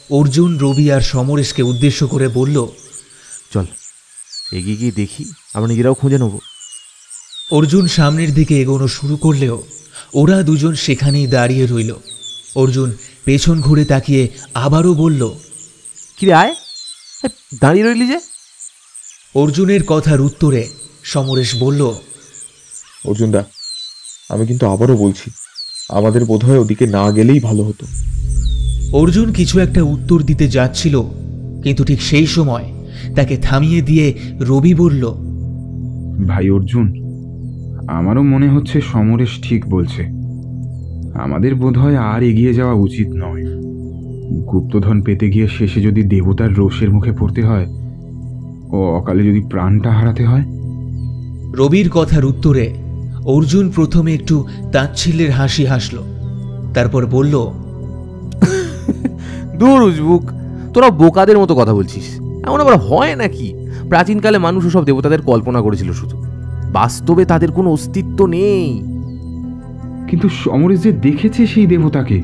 অর্জুন, রবি আর সমরেশকে উদ্দেশ্য করে বলল, চল এগিয়ে গিয়ে দেখি, আমরা নিজেরাও খুঁজে নেব। অর্জুন সামনের দিকে এগোনো শুরু করলেও ওরা দুজন সেখানেই দাঁড়িয়ে রইল। অর্জুন পেছন ঘুরে তাকিয়ে আবারও বলল, কিরে আয়, দাঁড়িয়ে রইলি যে? অর্জুনের কথার উত্তরে সমরেশ বলল, অর্জুনদা, আমি কিন্তু আবারও বলছি, আমাদের বোধহয় ওদিকে না গেলেই ভালো হতো। অর্জুন কিছু একটা উত্তর দিতে যাচ্ছিল, কিন্তু ঠিক সেই সময় তাকে থামিয়ে দিয়ে রবি বলল, ভাই অর্জুন, আমারও মনে হচ্ছে সমরেশ ঠিক বলছে। আমাদের বোধহয় আর এগিয়ে যাওয়া উচিত নয়। গুপ্তধন পেতে গিয়ে শেষে যদি দেবতার রোষের মুখে পড়তে হয় ও অকালে যদি প্রাণটা হারাতে হয়। রবির কথার উত্তরে অর্জুন প্রথমে একটু তাচ্ছিল্যের হাসি হাসল, তারপর বলল, দূর উজবুক, তোরা বোকাদের মতো কথা বলছিস। এমন আবার হয় নাকি? প্রাচীনকালে মানুষ সব দেবতাদের কল্পনা করেছিল, শুধু বাস্তবে তাদের কোনো অস্তিত্ব নেই। কিন্তু সমরেশ যে দেখেছে সেই দেবতাকে।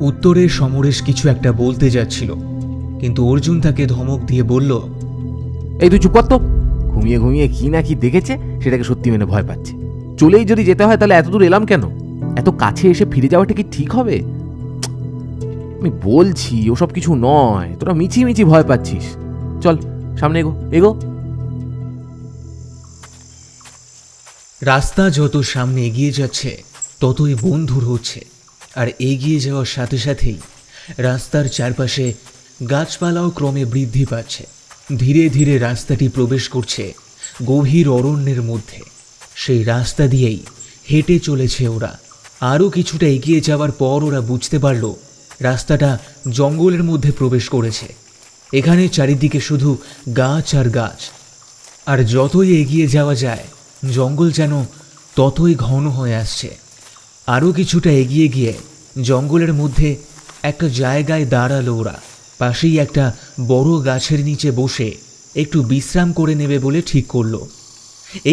উত্তরে সমরেশ কিছু একটা বলতে যাচ্ছিল, কিন্তু অর্জুন তাকে ধমক দিয়ে বলল, এই তুই চুপ কর তো। ঘুমিয়ে ঘুমিয়ে কি না কি দেখেছে সেটাকে সত্যি মেনে ভয় পাচ্ছে। চলেই যদি যেতে হয় তাহলে এত দূর এলাম কেন? এত কাছে এসে ফিরে যাওয়াটা কি ঠিক হবে? আমি বলছি ওসব কিছু নয়, তোরা মিছি ভয় পাচ্ছিস। চল সামনে এগো। রাস্তা যত সামনে এগিয়ে যাচ্ছে ততই বন্ধুর হচ্ছে, আর এগিয়ে যাওয়ার সাথে সাথেই রাস্তার চারপাশে গাছপালাও ক্রমে বৃদ্ধি পাচ্ছে। ধীরে ধীরে রাস্তাটি প্রবেশ করছে গভীর অরণ্যের মধ্যে। সেই রাস্তা দিয়েই হেঁটে চলেছে ওরা। আরও কিছুটা এগিয়ে যাওয়ার পর ওরা বুঝতে পারল রাস্তাটা জঙ্গলের মধ্যে প্রবেশ করেছে। এখানে চারিদিকে শুধু গাছ আর গাছ, আর যতই এগিয়ে যাওয়া যায় জঙ্গল যেন ততই ঘন হয়ে আসছে। আরও কিছুটা এগিয়ে গিয়ে জঙ্গলের মধ্যে একটা জায়গায় দাঁড়ালো ওরা। পাশেই একটা বড় গাছের নিচে বসে একটু বিশ্রাম করে নেবে বলে ঠিক করলো।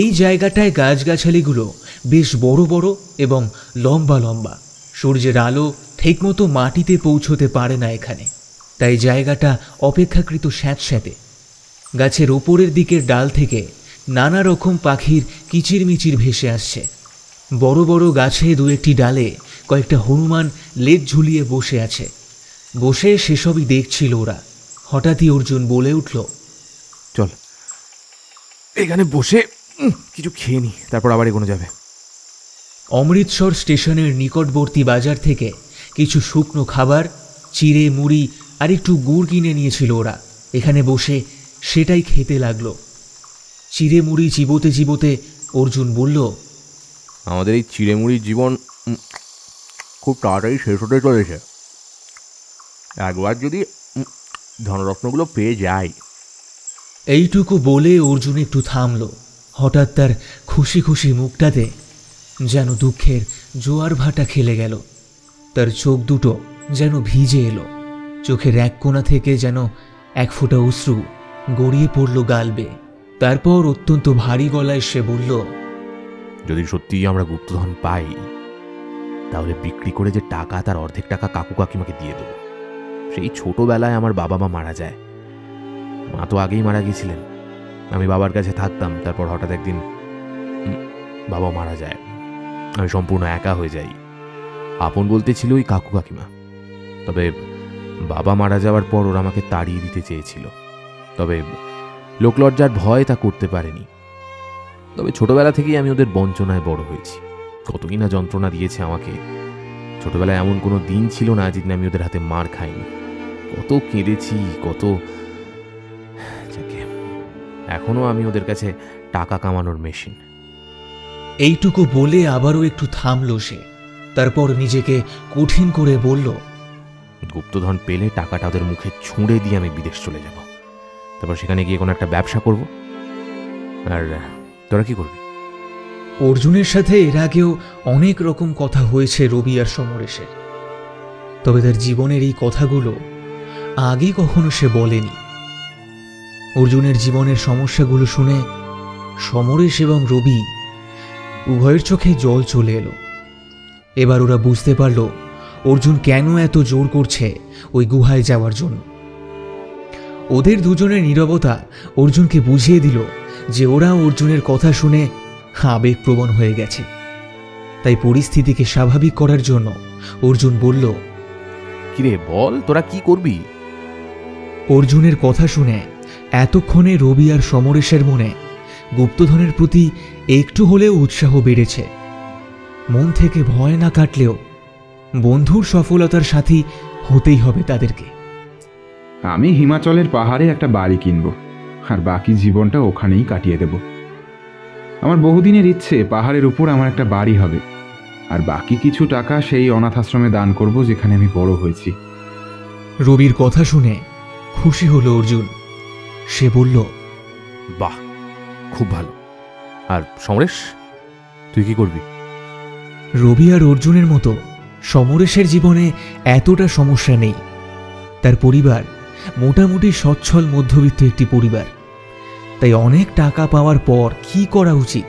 এই জায়গাটায় গাছগাছালিগুলো বেশ বড় বড় এবং লম্বা লম্বা। সূর্যের আলো ঠিকমতো মাটিতে পৌঁছতে পারে না এখানে, তাই জায়গাটা অপেক্ষাকৃত স্যাঁতস্যাঁতে। গাছের ওপরের দিকের ডাল থেকে নানা রকম পাখির কিচিরমিচির ভেসে আসছে। বড় বড় গাছে দু একটি ডালে কয়েকটা হনুমান লেজ ঝুলিয়ে বসে আছে। বসে সেসবই দেখছিল ওরা। হঠাৎই অর্জুন বলে উঠল, চল এখানে বসে কিছু খেয়ে নি, তারপর আবার এগোনো যাবে। অমৃতসর স্টেশনের নিকটবর্তী বাজার থেকে কিছু শুকনো খাবার, চিড়ে, মুড়ি আর একটু গুড় কিনে নিয়েছিল ওরা। এখানে বসে সেটাই খেতে লাগলো। চিড়ে মুড়ি চিবোতে চিবোতে অর্জুন বলল, আমাদের এই চিড়েমুড়ির জীবন খুব তাড়াতাড়ি শেষ হতে চলেছে। একবার যদি ধনরত্নগুলো পেয়ে যাই। এইটুকু বলে অর্জুন একটু থামল। হঠাৎ তার খুশি খুশি মুখটাতে যেন দুঃখের জোয়ার ভাটা খেলে গেল। তার চোখ দুটো যেন ভিজে এলো। চোখের এক কোণা থেকে যেন এক ফোঁটা অশ্রু গড়িয়ে পড়ল গাল বেয়ে। তারপর অত্যন্ত ভারী গলায় সে বলল, যদি সত্যিই আমরা গুপ্তধন পাই তাহলে বিক্রি করে যে টাকা, তার অর্ধেক টাকা কাকু কাকিমাকে দিয়ে দেবো। সেই ছোটবেলায় আমার বাবা মা মারা যায়। মা তো আগেই মারা গিয়েছিলেন, আমি বাবার কাছে থাকতাম। তারপর হঠাৎ একদিন বাবা মারা যায়, আমি সম্পূর্ণ একা হয়ে যাই। আপন বলতে ছিল ওই কাকু কাকিমা। তবে বাবা মারা যাওয়ার পর ওরা আমাকে তাড়িয়ে দিতে চেয়েছিল, তবে লোকলজ্জার ভয় তা করতে পারেনি। তবে ছোটবেলা থেকেই আমি ওদের বঞ্চনায় বড় হয়েছি। কতই না যন্ত্রণা দিয়েছে আমাকে। ছোটবেলায় এমন কোনো দিন ছিল না যেদিন আমি ওদের হাতে মার খাইনি। কত কেঁদেছি, কত। এখনো আমি ওদের কাছে টাকা কামানোর মেশিন। এইটুকু বলে আবারও একটু থামল সে। তারপর নিজেকে কঠিন করে বলল, গুপ্তধন পেলে টাকাটা ওদের মুখে ছুঁড়ে দিয়ে আমি বিদেশ চলে যাব। তারপর সেখানে গিয়ে কোনো একটা ব্যবসা করব। আর তোরা কি করবি? অর্জুনের সাথে এর আগেও অনেক রকম কথা হয়েছে রবি আর সমরেশের, তবে তার জীবনের এই কথাগুলো আগে কখনো সে বলেনি। অর্জুনের জীবনের সমস্যাগুলো শুনে সমরেশ এবং রবি উভয়ের চোখে জল চলে এলো। এবার ওরা বুঝতে পারল অর্জুন কেন এত জোর করছে ওই গুহায় যাওয়ার জন্য। ওদের দুজনের নীরবতা অর্জুনকে বুঝিয়ে দিল যে ওরা অর্জুনের কথা শুনে আবেগপ্রবণ হয়ে গেছে। তাই পরিস্থিতিকে স্বাভাবিক করার জন্য অর্জুন বলল, কিরে বল, তোরা কি করবি? অর্জুনের কথা শুনে এতক্ষণে রবি আর সমরেশের মনে গুপ্তধনের প্রতি একটু হলেও উৎসাহ বেড়েছে। মন থেকে ভয় না কাটলেও বন্ধুর সফলতার সাথী হতেই হবে তাদেরকে। আমি হিমাচলের পাহাড়ে একটা বাড়ি কিনব, আর বাকি জীবনটা ওখানেই কাটিয়ে দেব। আমার বহুদিনের ইচ্ছে পাহাড়ের উপর আমার একটা বাড়ি হবে, আর বাকি কিছু টাকা সেই অনাথ আশ্রমে দান করব যেখানে আমি বড় হয়েছি। রবির কথা শুনে খুশি হলো অর্জুন। সে বলল, বাহ, খুব ভালো। আর সমরেশ, তুই কি করবি? রবি আর অর্জুনের মতো সমরেশের জীবনে এতটা সমস্যা নেই। তার পরিবার মোটামুটি সচ্ছল মধ্যবিত্ত একটি পরিবার, তাই অনেক টাকা পাওয়ার পর কি করা উচিত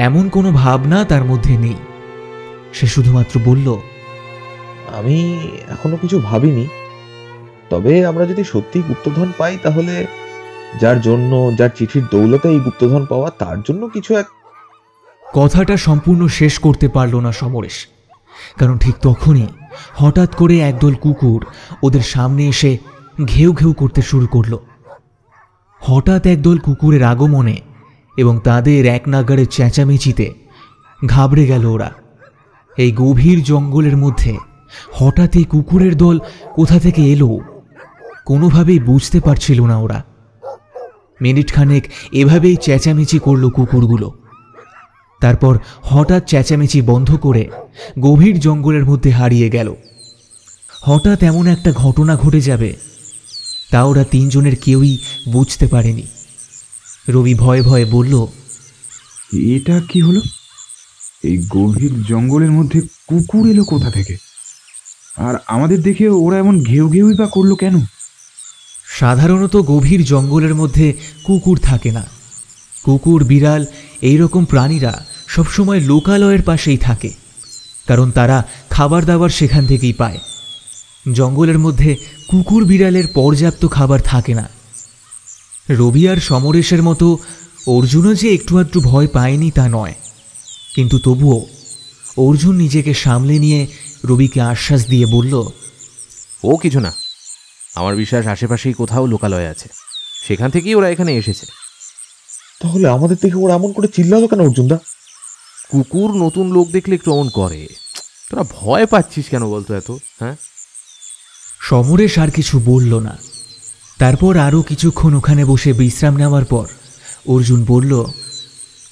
এমন কোনো ভাবনা তার মধ্যে নেই। সে শুধুমাত্র বলল, আমি এখনো কিছু ভাবিনি, তবে আমরা যদি সত্যি গুপ্তধন পাই তাহলে যার চিঠির দৌলতে এই গুপ্তধন পাওয়া, তার জন্য কিছু এক। কথাটা সম্পূর্ণ শেষ করতে পারল না সমরেশ, কারণ ঠিক তখনই হঠাৎ করে একদল কুকুর ওদের সামনে এসে ঘেউ ঘেউ করতে শুরু করলো। হঠাৎ একদল কুকুরের আগমনে এবং তাদের এক নাগাড়ে চেঁচামেচিতে ঘাবড়ে গেল ওরা। এই গভীর জঙ্গলের মধ্যে হঠাৎ এই কুকুরের দল কোথা থেকে এলো কোনোভাবেই বুঝতে পারছিল না ওরা। মিনিট খানেক এভাবেই চেঁচামেচি করলো কুকুরগুলো। তারপর হঠাৎ চেঁচামেচি বন্ধ করে গভীর জঙ্গলের মধ্যে হারিয়ে গেল। হঠাৎ এমন একটা ঘটনা ঘটে যাবে তা ওরা তিনজনের কেউই বুঝতে পারেনি। রবি ভয়ে ভয়ে বলল, এটা কি হলো? এই গভীর জঙ্গলের মধ্যে কুকুর এলো কোথা থেকে? আর আমাদের দেখে ওরা এমন ঘেউ ঘেউই বা করলো কেন? সাধারণত গভীর জঙ্গলের মধ্যে কুকুর থাকে না। কুকুর, বিড়াল এইরকম প্রাণীরা সবসময় লোকালয়ের পাশেই থাকে, কারণ তারা খাবার দাবার সেখান থেকেই পায়। জঙ্গলের মধ্যে কুকুর বিড়ালের পর্যাপ্ত খাবার থাকে না। রবি আর সমরেশের মতো অর্জুনও যে একটু আধটু ভয় পায়নি তা নয়, কিন্তু তবুও অর্জুন নিজেকে সামলে নিয়ে রবিকে আশ্বাস দিয়ে বলল, ও কিছু না, আমার বিশ্বাস আশেপাশেই কোথাও লোকালয় আছে, সেখান থেকেই ওরা এখানে এসেছে। তাহলে আমাদের দেখে ওরা এমন করে চিল্লালো কেন অর্জুনদা? কুকুর নতুন লোক দেখলে একটু অমন করে। তোরা ভয় পাচ্ছিস কেন বলতো এত? হ্যাঁ? সমরেশ আর কিছু বলল না। তারপর আরও কিছুক্ষণ ওখানে বসে বিশ্রাম নেওয়ার পর অর্জুন বলল,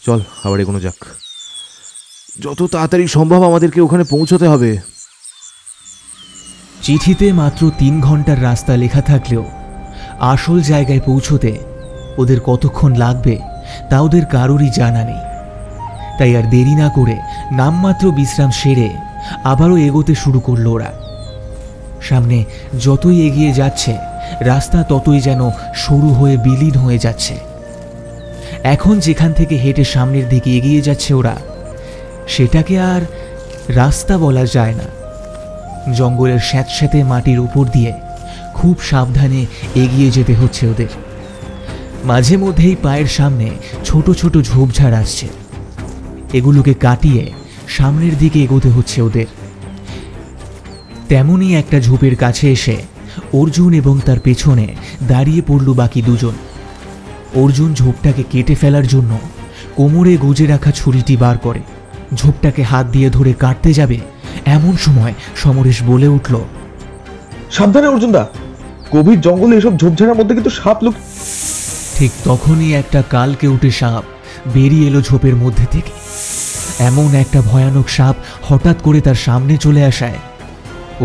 চল আবার এগোনো যাক, যত তাড়াতাড়ি সম্ভব আমাদেরকে ওখানে পৌঁছতে হবে। চিঠিতে মাত্র 3 ঘন্টার রাস্তা লেখা থাকলেও আসল জায়গায় পৌঁছতে ওদের কতক্ষণ লাগবে তা ওদের কারোরই জানা নেই। তাই আর দেরি না করে নামমাত্র বিশ্রাম সেরে আবারও এগোতে শুরু করল ওরা। সামনে যতই এগিয়ে যাচ্ছে রাস্তা ততই যেন সরু হয়ে বিলীন হয়ে যাচ্ছে। এখন যেখান থেকে হেঁটে সামনের দিকে এগিয়ে যাচ্ছে ওরা, সেটাকে আর রাস্তা বলা যায় না। জঙ্গলের স্যাঁতস্যাঁতে মাটির উপর দিয়ে খুব সাবধানে এগিয়ে যেতে হচ্ছে ওদের। মাঝে মধ্যেই পায়ের সামনে ছোট ছোট ঝোপঝাড় আসছে, এগুলোকে কাটিয়ে সামনের দিকে এগোতে হচ্ছে ওদের। তেমনই একটা ঝোপের কাছে এসে অর্জুন এবং তার পেছনে দাঁড়িয়ে পড়ল বাকি দুজন। অর্জুন ঝোপটাকে কেটে ফেলার জন্য কোমরে গুজে রাখা ছুরিটি বার করে ঝোপটাকে হাত দিয়ে ধরে কাটতে যাবে, এমন সময় সমরেশ বলে উঠল, সাবধানে অর্জুনদা, গভীর জঙ্গলে এসব ঝোপঝাড়ের মধ্যে কিন্তু সাপ লোক। ঠিক তখনই একটা কালকে উঠে সাপ বেরিয়ে এলো ঝোপের মধ্যে থেকে। এমন একটা ভয়ানক সাপ হঠাৎ করে তার সামনে চলে আসায়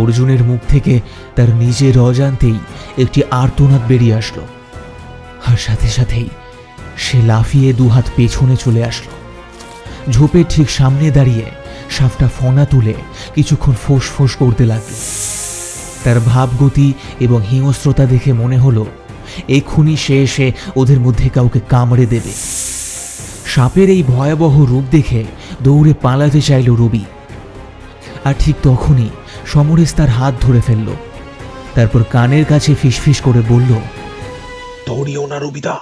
অর্জুনের মুখ থেকে তার নিজের অজান্তেই একটি আর্তনাদ বেরিয়ে আসলো, আর সাথে সাথেই সে লাফিয়ে দুহাত পেছনে চলে আসলো। ঝোপের ঠিক সামনে দাঁড়িয়ে সাপটা ফনা তুলে কিছুক্ষণ ফোঁস ফোঁস করতে লাগলো। তার ভাবগতি এবং হিংস্রতা দেখে মনে হলো এক্ষুনি সে এসে ওদের মধ্যে কাউকে কামড়ে দেবে। সাপের এই ভয়াবহ রূপ দেখে দৌড়ে পালাতে চাইল রবি, আর ঠিক তখনই সমরেশ তার হাত ধরে ফেলল। তারপর কানের কাছে ফিসফিস করে বলল, দৌড়িও না রবিদা,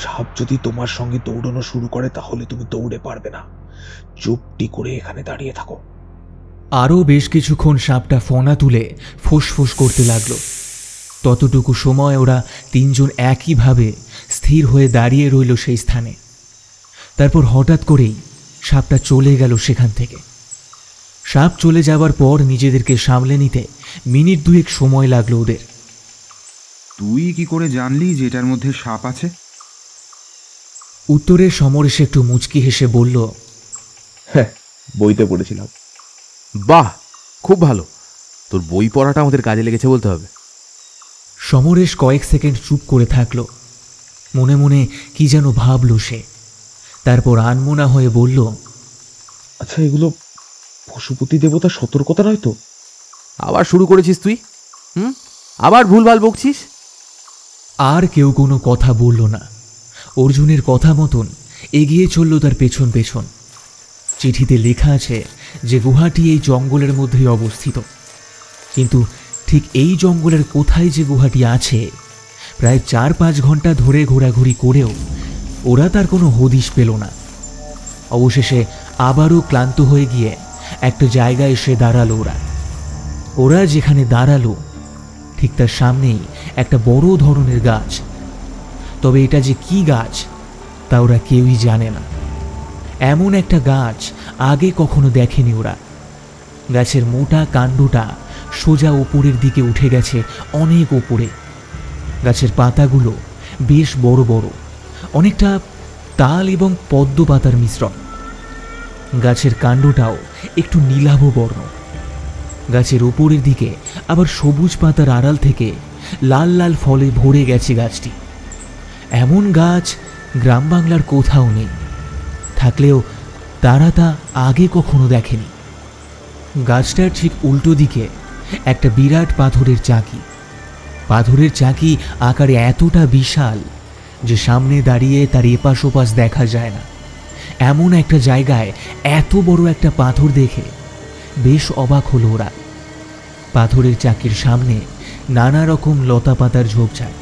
সাপ যদি তোমার সঙ্গে দৌড়ানো শুরু করে তাহলে তুমি দৌড়ে পারবে না। চুপটি করে এখানে দাঁড়িয়ে থাকো। আরও বেশ কিছুক্ষণ সাপটা ফনা তুলে ফোঁস করতে লাগলো। ততটুকু সময় ওরা তিনজন একইভাবে স্থির হয়ে দাঁড়িয়ে রইল সেই স্থানে। তারপর হঠাৎ করেই সাপটা চলে গেল সেখান থেকে। সাপ চলে যাবার পর নিজেদেরকে সামলে নিতে মিনিট দুয়েক সময় লাগলো ওদের। তুই কি করে জানলি যে এটার মধ্যে সাপ আছে? উত্তরে সমরেশ একটু মুচকি হেসে বলল, হ্যাঁ, বইতে পড়েছিলাম। বাহ, খুব ভালো, তোর বই পড়াটা আমাদের কাজে লেগেছে বলতে হবে। সমরেশ কয়েক সেকেন্ড চুপ করে থাকলো। মনে মনে কি যেন ভাবল সে। তারপর আনমনা হয়ে বলল, আচ্ছা, এগুলো পশুপতি দেবতার সতর্কতা নয় তো? আবার শুরু করেছিস তুই? আবার ভুলভাল বকছিস। আর কেউ কোনো কথা বলল না। অর্জুনের কথা মতন এগিয়ে চলল তার পেছন পেছন। চিঠিতে লেখা আছে যে গুহাটি এই জঙ্গলের মধ্যেই অবস্থিত, কিন্তু ঠিক এই জঙ্গলের কোথায় যে গুহাটি আছে প্রায় 4-5 ঘন্টা ধরে ঘোরাঘুরি করেও ওরা তার কোনো হদিশ পেল না। অবশেষে আবারও ক্লান্ত হয়ে গিয়ে একটা জায়গায় এসে দাঁড়ালো ওরা যেখানে দাঁড়ালো ঠিক তার সামনেই একটা বড় ধরনের গাছ। তবে এটা যে কি গাছ তা ওরা কেউই জানে না। এমন একটা গাছ আগে কখনো দেখেনি ওরা। গাছের মোটা কাণ্ডটা সোজা উপরের দিকে উঠে গেছে অনেক ওপরে। গাছের পাতাগুলো বেশ বড় বড়, অনেকটা তাল এবং পদ্ম পাতার মিশ্রণ। গাছের কাণ্ডটাও একটু নীলাভ বর্ণ। গাছের উপরের দিকে আবার সবুজ পাতার আড়াল থেকে লাল লাল ফলে ভরে গেছে গাছটি। এমন গাছ গ্রাম বাংলার কোথাও নেই, থাকলেও তারা তা আগে কখনো দেখেনি। গাছটার ঠিক উল্টো দিকে একটা বিরাট পাথরের চাকি। পাথরের চাকি আকারে এতটা বিশাল যে সামনে দাঁড়িয়ে তার এপাশ ওপাশ দেখা যায় না। এমন একটা জায়গায় এত বড় একটা পাথর দেখে বেশ অবাক হলো ওরা। পাথরের চাকির সামনে নানা রকম লতা পাতার ঝোপঝাড়।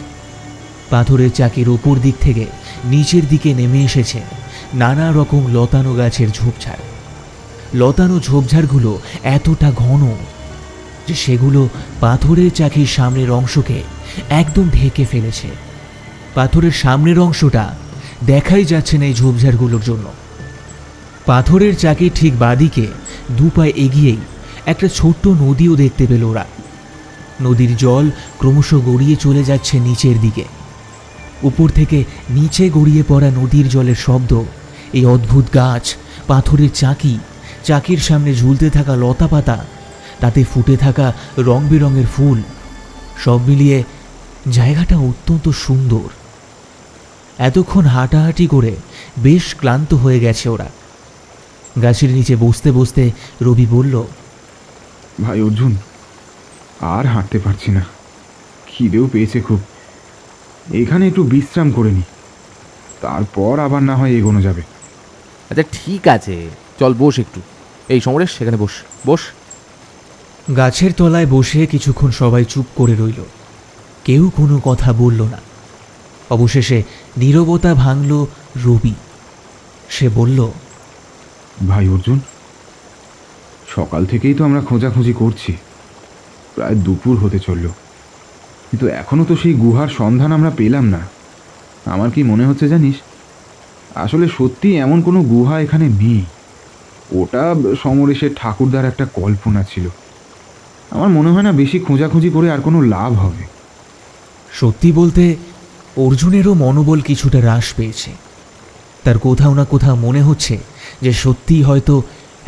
পাথরের চাকির ওপর দিক থেকে নিচের দিকে নেমে এসেছে নানা রকম লতানো গাছের ঝোপঝাড়। লতানো ঝোপঝাড়গুলো এতটা ঘন যে সেগুলো পাথরের চাকির সামনের অংশকে একদম ঢেকে ফেলেছে। পাথরের সামনের অংশটা দেখাই যাচ্ছে না এই ঝোপঝাড়গুলোর জন্য। পাথরের চাকির ঠিক বাদিকে 2 পা এগিয়েই একটা ছোট্ট নদীও দেখতে পেল ওরা। নদীর জল ক্রমশ গড়িয়ে চলে যাচ্ছে নিচের দিকে। উপর থেকে নিচে গড়িয়ে পড়া নদীর জলের শব্দ, এই অদ্ভুত গাছ, পাথরের চাকি, চাকির সামনে ঝুলতে থাকা লতা পাতা, তাতে ফুটে থাকা রং বেরঙের ফুল, সব মিলিয়ে জায়গাটা অত্যন্ত সুন্দর। এতক্ষণ হাঁটাহাঁটি করে বেশ ক্লান্ত হয়ে গেছে ওরা। গাছের নিচে বসতে বসতে রবি বলল, ভাই অর্জুন, আর হাঁটতে পারছি না, খিদেও পেয়েছে খুব। এখানে একটু বিশ্রাম করে নি, তারপর আবার না হয় এগোনো যাবে। আচ্ছা ঠিক আছে, চল বস একটু। এই সমরেশ, সেখানে বস বস। গাছের তলায় বসে কিছুক্ষণ সবাই চুপ করে রইল। কেউ কোনো কথা বলল না। অবশেষে নীরবতা ভাঙল রবি। সে বলল, ভাই অর্জুন, সকাল থেকেই তো আমরা খোঁজাখুঁজি করছি, প্রায় দুপুর হতে চলল, কিন্তু এখনো তো সেই গুহার সন্ধান আমরা পেলাম না। আমার কি মনে হচ্ছে জানিস, আসলে সত্যি এমন কোনো গুহা এখানে নেই। ওটা সমরেশের ঠাকুরদার একটা কল্পনা ছিল। আমার মনে হয় না বেশি খোঁজাখুঁজি করে আর কোনো লাভ হবে। সত্যি বলতে অর্জুনেরও মনোবল কিছুটা হ্রাস পেয়েছে। তার কোথাও না কোথাও মনে হচ্ছে যে সত্যিই হয়তো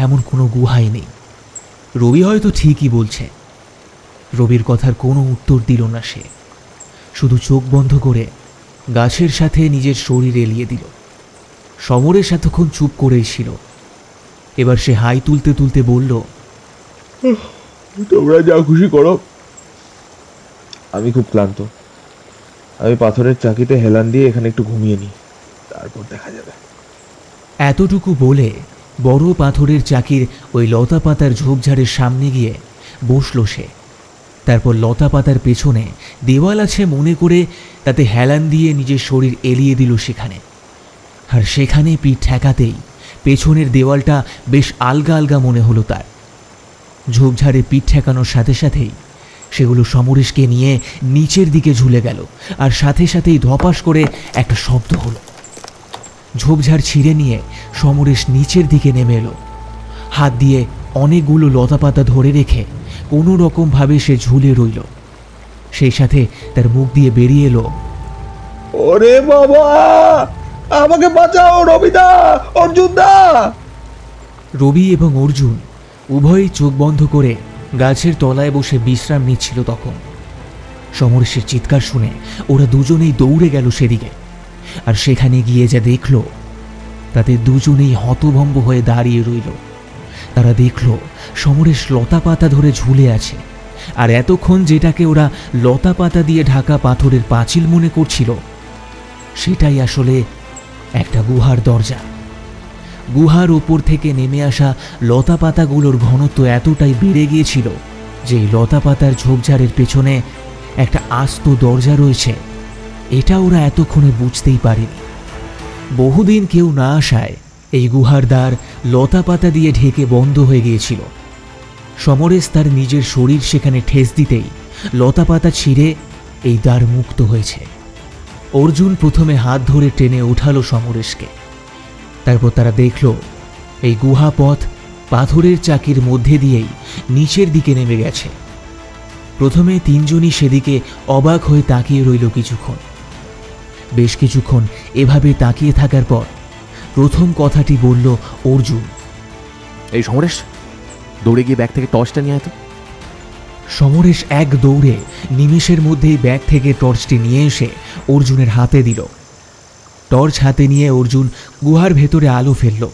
এমন কোনো গুহাই নেই। রবি হয়তো ঠিকই বলছে। রবির কথার কোনো উত্তর দিল না সে, শুধু চোখ বন্ধ করে গাছের সাথে নিজের শরীর এলিয়ে দিল। সমরেশ এতক্ষণ চুপ করেই ছিল। এবার সে হাই তুলতে তুলতে বলল, তোমরা যা খুশি করো, আমি খুব ক্লান্ত। আমি পাথরের চাকিতে হেলান দিয়ে এখানে একটু ঘুমিয়ে নিই, তারপর দেখা যাবে। এতটুকু বলে বড় পাথরের চাকির ওই লতা পাতার ঝোপঝাড়ের সামনে গিয়ে বসল সে। তারপর লতা পাতার পেছনে দেওয়াল আছে মনে করে তাতে হেলান দিয়ে নিজের শরীর এলিয়ে দিল সেখানে। আর সেখানে পিঠ ঠেকাতেই পেছনের দেওয়ালটা বেশ আলগা আলগা মনে হলো তার। ঝোপঝাড়ে পিঠ ঠেকানোর সাথে সাথেই সেগুলো সমরেশকে নিয়ে নিচের দিকে ঝুলে গেল, আর সাথে সাথেই ধপাস করে একটা শব্দ হলো। ঝোপঝাড় ছিঁড়ে নিয়ে সমরেশ নিচের দিকে নেমে এলো। হাত দিয়ে অনেকগুলো লতাপাতা ধরে রেখে কোনো রকমভাবে সে ঝুলে রইল। সেই সাথে তার মুখ দিয়ে বেরিয়ে এলো, ওরে বাবা, আমাকে বাঁচাও রবিদা, অর্জুন দা। রবি এবং অর্জুন উভয়ই চোখ বন্ধ করে গাছের তলায় বসে বিশ্রাম নিচ্ছিল। তখন সমরেশের চিৎকার শুনে ওরা দুজনেই দৌড়ে গেল সেদিকে। আর সেখানে গিয়ে যা দেখল তাতে দুজনেই হতভম্ব হয়ে দাঁড়িয়ে রইল। তারা দেখল সমরেশ লতা পাতা ধরে ঝুলে আছে, আর এতক্ষণ যেটাকে ওরা লতা পাতা দিয়ে ঢাকা পাথরের পাঁচিল মনে করছিল সেটাই আসলে একটা গুহার দরজা। গুহার ওপর থেকে নেমে আসা লতা পাতাগুলোর ঘনত্ব এতটাই বেড়ে গিয়েছিল যে লতা পাতার ঝোপঝাড়ের পেছনে একটা আস্ত দরজা রয়েছে, এটা ওরা এতক্ষণে বুঝতেই পারেনি। বহুদিন কেউ না আসায় এই গুহার দ্বার লতা পাতা দিয়ে ঢেকে বন্ধ হয়ে গিয়েছিল। সমরেশ তার নিজের শরীর সেখানে ঠেস দিতেই লতা পাতা ছিঁড়ে এই দ্বার মুক্ত হয়েছে। অর্জুন প্রথমে হাত ধরে টেনে উঠালো সমরেশকে। তারপর তারা দেখল এই গুহা পথ পাথরের চাকির মধ্যে দিয়েই নিচের দিকে নেমে গেছে। প্রথমে তিনজনই সেদিকে অবাক হয়ে তাকিয়ে রইল কিছুক্ষণ। বেশ কিছুক্ষণ এভাবে তাকিয়ে থাকার পর প্রথম কথাটি বলল অর্জুন, এই সমরেশ, দৌড়ে গিয়ে ব্যাগ থেকে টর্চটা নিয়ে আয় তো। সমরেশ এক দৌড়ে নিমেষের মধ্যেই ব্যাগ থেকে টর্চটি নিয়ে এসে অর্জুনের হাতে দিল। টর্চ হাতে নিয়ে অর্জুন গুহার ভেতরে আলো ফেলল,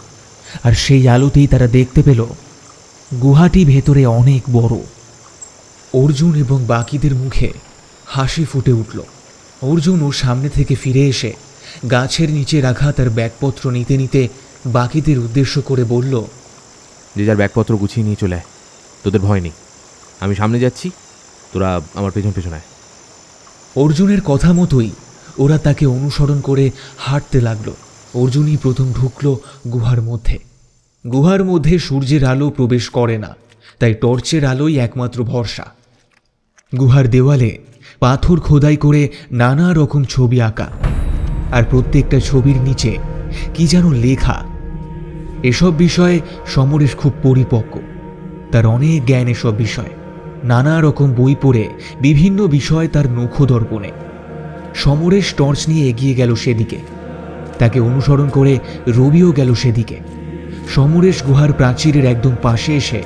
আর সেই আলোতেই তারা দেখতে পেল গুহাটি ভেতরে অনেক বড়। অর্জুন এবং বাকিদের মুখে হাসি ফুটে উঠল। অর্জুন ওর সামনে থেকে ফিরে এসে গাছের নিচে রাখা তার ব্যাগপত্র নিতে নিতে বাকিদের উদ্দেশ্য করে বলল, যে যার ব্যাগপত্র গুছিয়ে নিয়ে চলে আয়, তোদের ভয় নেই। আমি সামনে যাচ্ছি, তোরা আমার পেছন পেছন আয়। অর্জুনের কথা মতোই ওরা তাকে অনুসরণ করে হাঁটতে লাগলো। অর্জুনই প্রথম ঢুকল গুহার মধ্যে। গুহার মধ্যে সূর্যের আলো প্রবেশ করে না, তাই টর্চের আলোই একমাত্র ভরসা। গুহার দেওয়ালে পাথর খোদাই করে নানা রকম ছবি আঁকা, আর প্রত্যেকটা ছবির নিচে কি যেন লেখা। এসব বিষয়ে সমরেশ খুব পরিপক্ক, তার অনেক জ্ঞান এসব বিষয়। নানা রকম বই পড়ে বিভিন্ন বিষয় তার নখদর্পণে। সমরেশ টর্চ নিয়ে এগিয়ে গেল সেদিকে, তাকে অনুসরণ করে রবিও গেল সেদিকে। সমরেশ গুহার প্রাচীরের একদম পাশে এসে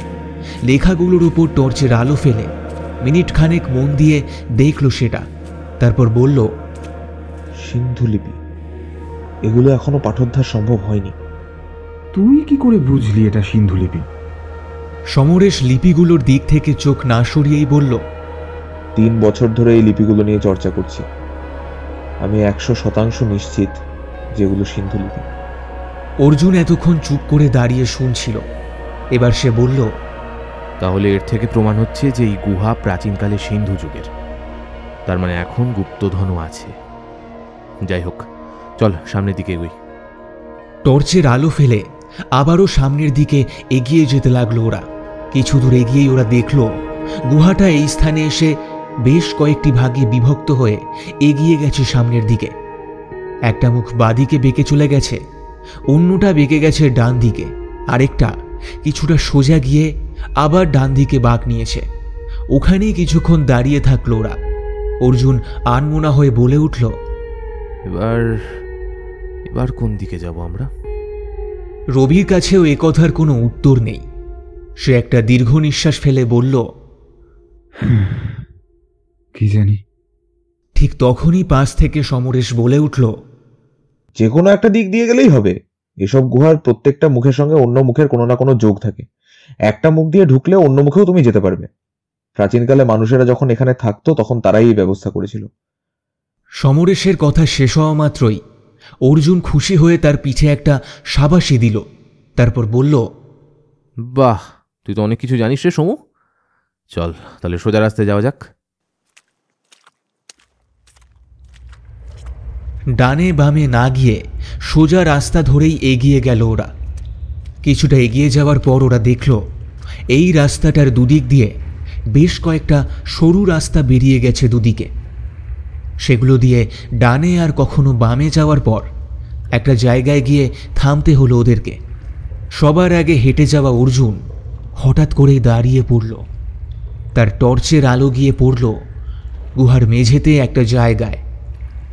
লেখাগুলোর উপর টর্চের আলো ফেলে মিনিট খানেক মন দিয়ে দেখল সেটা। তারপর বলল, সিন্ধুলিপি, এগুলো এখনো পাঠোদ্ধার সম্ভব হয়নি। তুই কি করে বুঝলি এটা সিন্ধুলিপি? সমরেশ লিপিগুলোর দিক থেকে চোখ না সরিয়েই বলল, 3 বছর ধরে এই লিপিগুলো নিয়ে চর্চা করছি। আমি 100% নিশ্চিত যেগুলো সিন্ধুলিপি। অর্জুন এতক্ষণ চুপ করে দাঁড়িয়ে শুনছিল। এবার সে বলল, তাহলে এর থেকে প্রমাণ হচ্ছে যে এই গুহা প্রাচীনকালে সিন্ধু যুগের। তার মানে এখন গুপ্তধনও আছে। যাই হোক, চল সামনের দিকে এগোই। টর্চের আলো ফেলে আবারও সামনের দিকে এগিয়ে যেতে লাগলো ওরা। কিছু দূর এগিয়েই ওরা দেখল গুহাটা এই স্থানে এসে বেশ কয়েকটি ভাগে বিভক্ত হয়ে এগিয়ে গেছে সামনের দিকে। একটা মুখ বাঁদিকে বেঁকে চলে গেছে, অন্যটা বেঁকে গেছে ডান দিকে, আরেকটা কিছুটা সোজা গিয়ে আবার ডান দিকে বাঁক নিয়েছে। ওখানেই কিছুক্ষণ দাঁড়িয়ে থাকলো ওরা। অর্জুন আনমনা হয়ে বলে উঠল, এবার এবার কোন দিকে যাব আমরা? রবির কাছেও এ কথার কোনো উত্তর নেই। সে একটা দীর্ঘ নিঃশ্বাস ফেলে বলল, কি জানি। ঠিক তখনই পাশ থেকে সমরেশ বলে উঠল, যে কোনো একটা দিক দিয়ে গেলেই হবে। এসব গুহার প্রত্যেকটা মুখের সঙ্গে অন্য মুখের কোনো না কোনো যোগ থাকে। একটা মুখ দিয়ে ঢুকলে অন্য মুখেও তুমি যেতে পারবে। প্রাচীনকালে মানুষেরা যখন এখানে থাকতো তখন তারাই এই ব্যবস্থা করেছিল। সমরেশের কথা শেষ হওয়া মাত্রই অর্জুন খুশি হয়ে তার পিঠে একটা শাবাশি দিল, তারপর বলল, বাহ, তুই তো অনেক কিছু জানিস রে সমু। চল তাহলে সোজা রাস্তায় যাওয়া যাক। ডানে বামে না গিয়ে সোজা রাস্তা ধরেই এগিয়ে গেল ওরা। কিছুটা এগিয়ে যাওয়ার পর ওরা দেখল এই রাস্তাটার দুদিক দিয়ে বেশ কয়েকটা সরু রাস্তা বেরিয়ে গেছে দুদিকে। সেগুলো দিয়ে ডানে আর কখনো বামে যাওয়ার পর একটা জায়গায় গিয়ে থামতে হলো ওদেরকে। সবার আগে হেঁটে যাওয়া অর্জুন হঠাৎ করেই দাঁড়িয়ে পড়ল। তার টর্চের আলো গিয়ে পড়ল গুহার মেঝেতে একটা জায়গায়,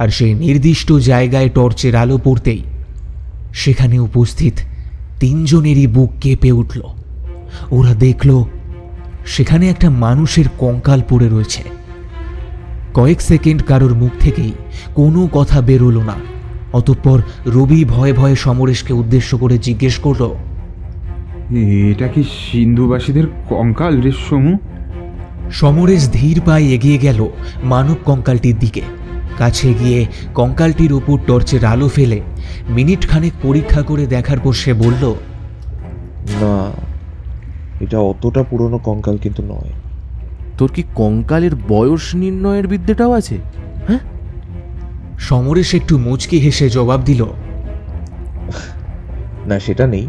আর সেই নির্দিষ্ট জায়গায় টর্চের আলো পড়তেই সেখানে উপস্থিত তিনজনেরই বুক কেঁপে উঠল। ওরা দেখল সেখানে একটা মানুষের কঙ্কাল পড়ে রয়েছে। কয়েক সেকেন্ড কারোর মুখ থেকেই কোনো কথা বেরোলো না। অতঃপর রবি ভয়ে ভয়ে সমরেশকে উদ্দেশ্য করে জিজ্ঞেস করল, এটা কি সিন্ধুবাসীদের কঙ্কাল রে সমু? সমরেশ ধীর পায়ে এগিয়ে গেল মানব কঙ্কালটির দিকে। কাছে গিয়ে কঙ্কালটির উপর টর্চের আলো ফেলে মিনিট খানেক পরীক্ষা করে দেখার পর সে বলল, না, এটা অতটা পুরনো কঙ্কাল কিন্তু নয়। তোর কি কঙ্কালের বয়স নির্ণয়ের বিদ্যাটাও আছে? হ্যাঁ। সমরেশ একটু মুচকি হেসে জবাব দিল, না, সেটা নেই।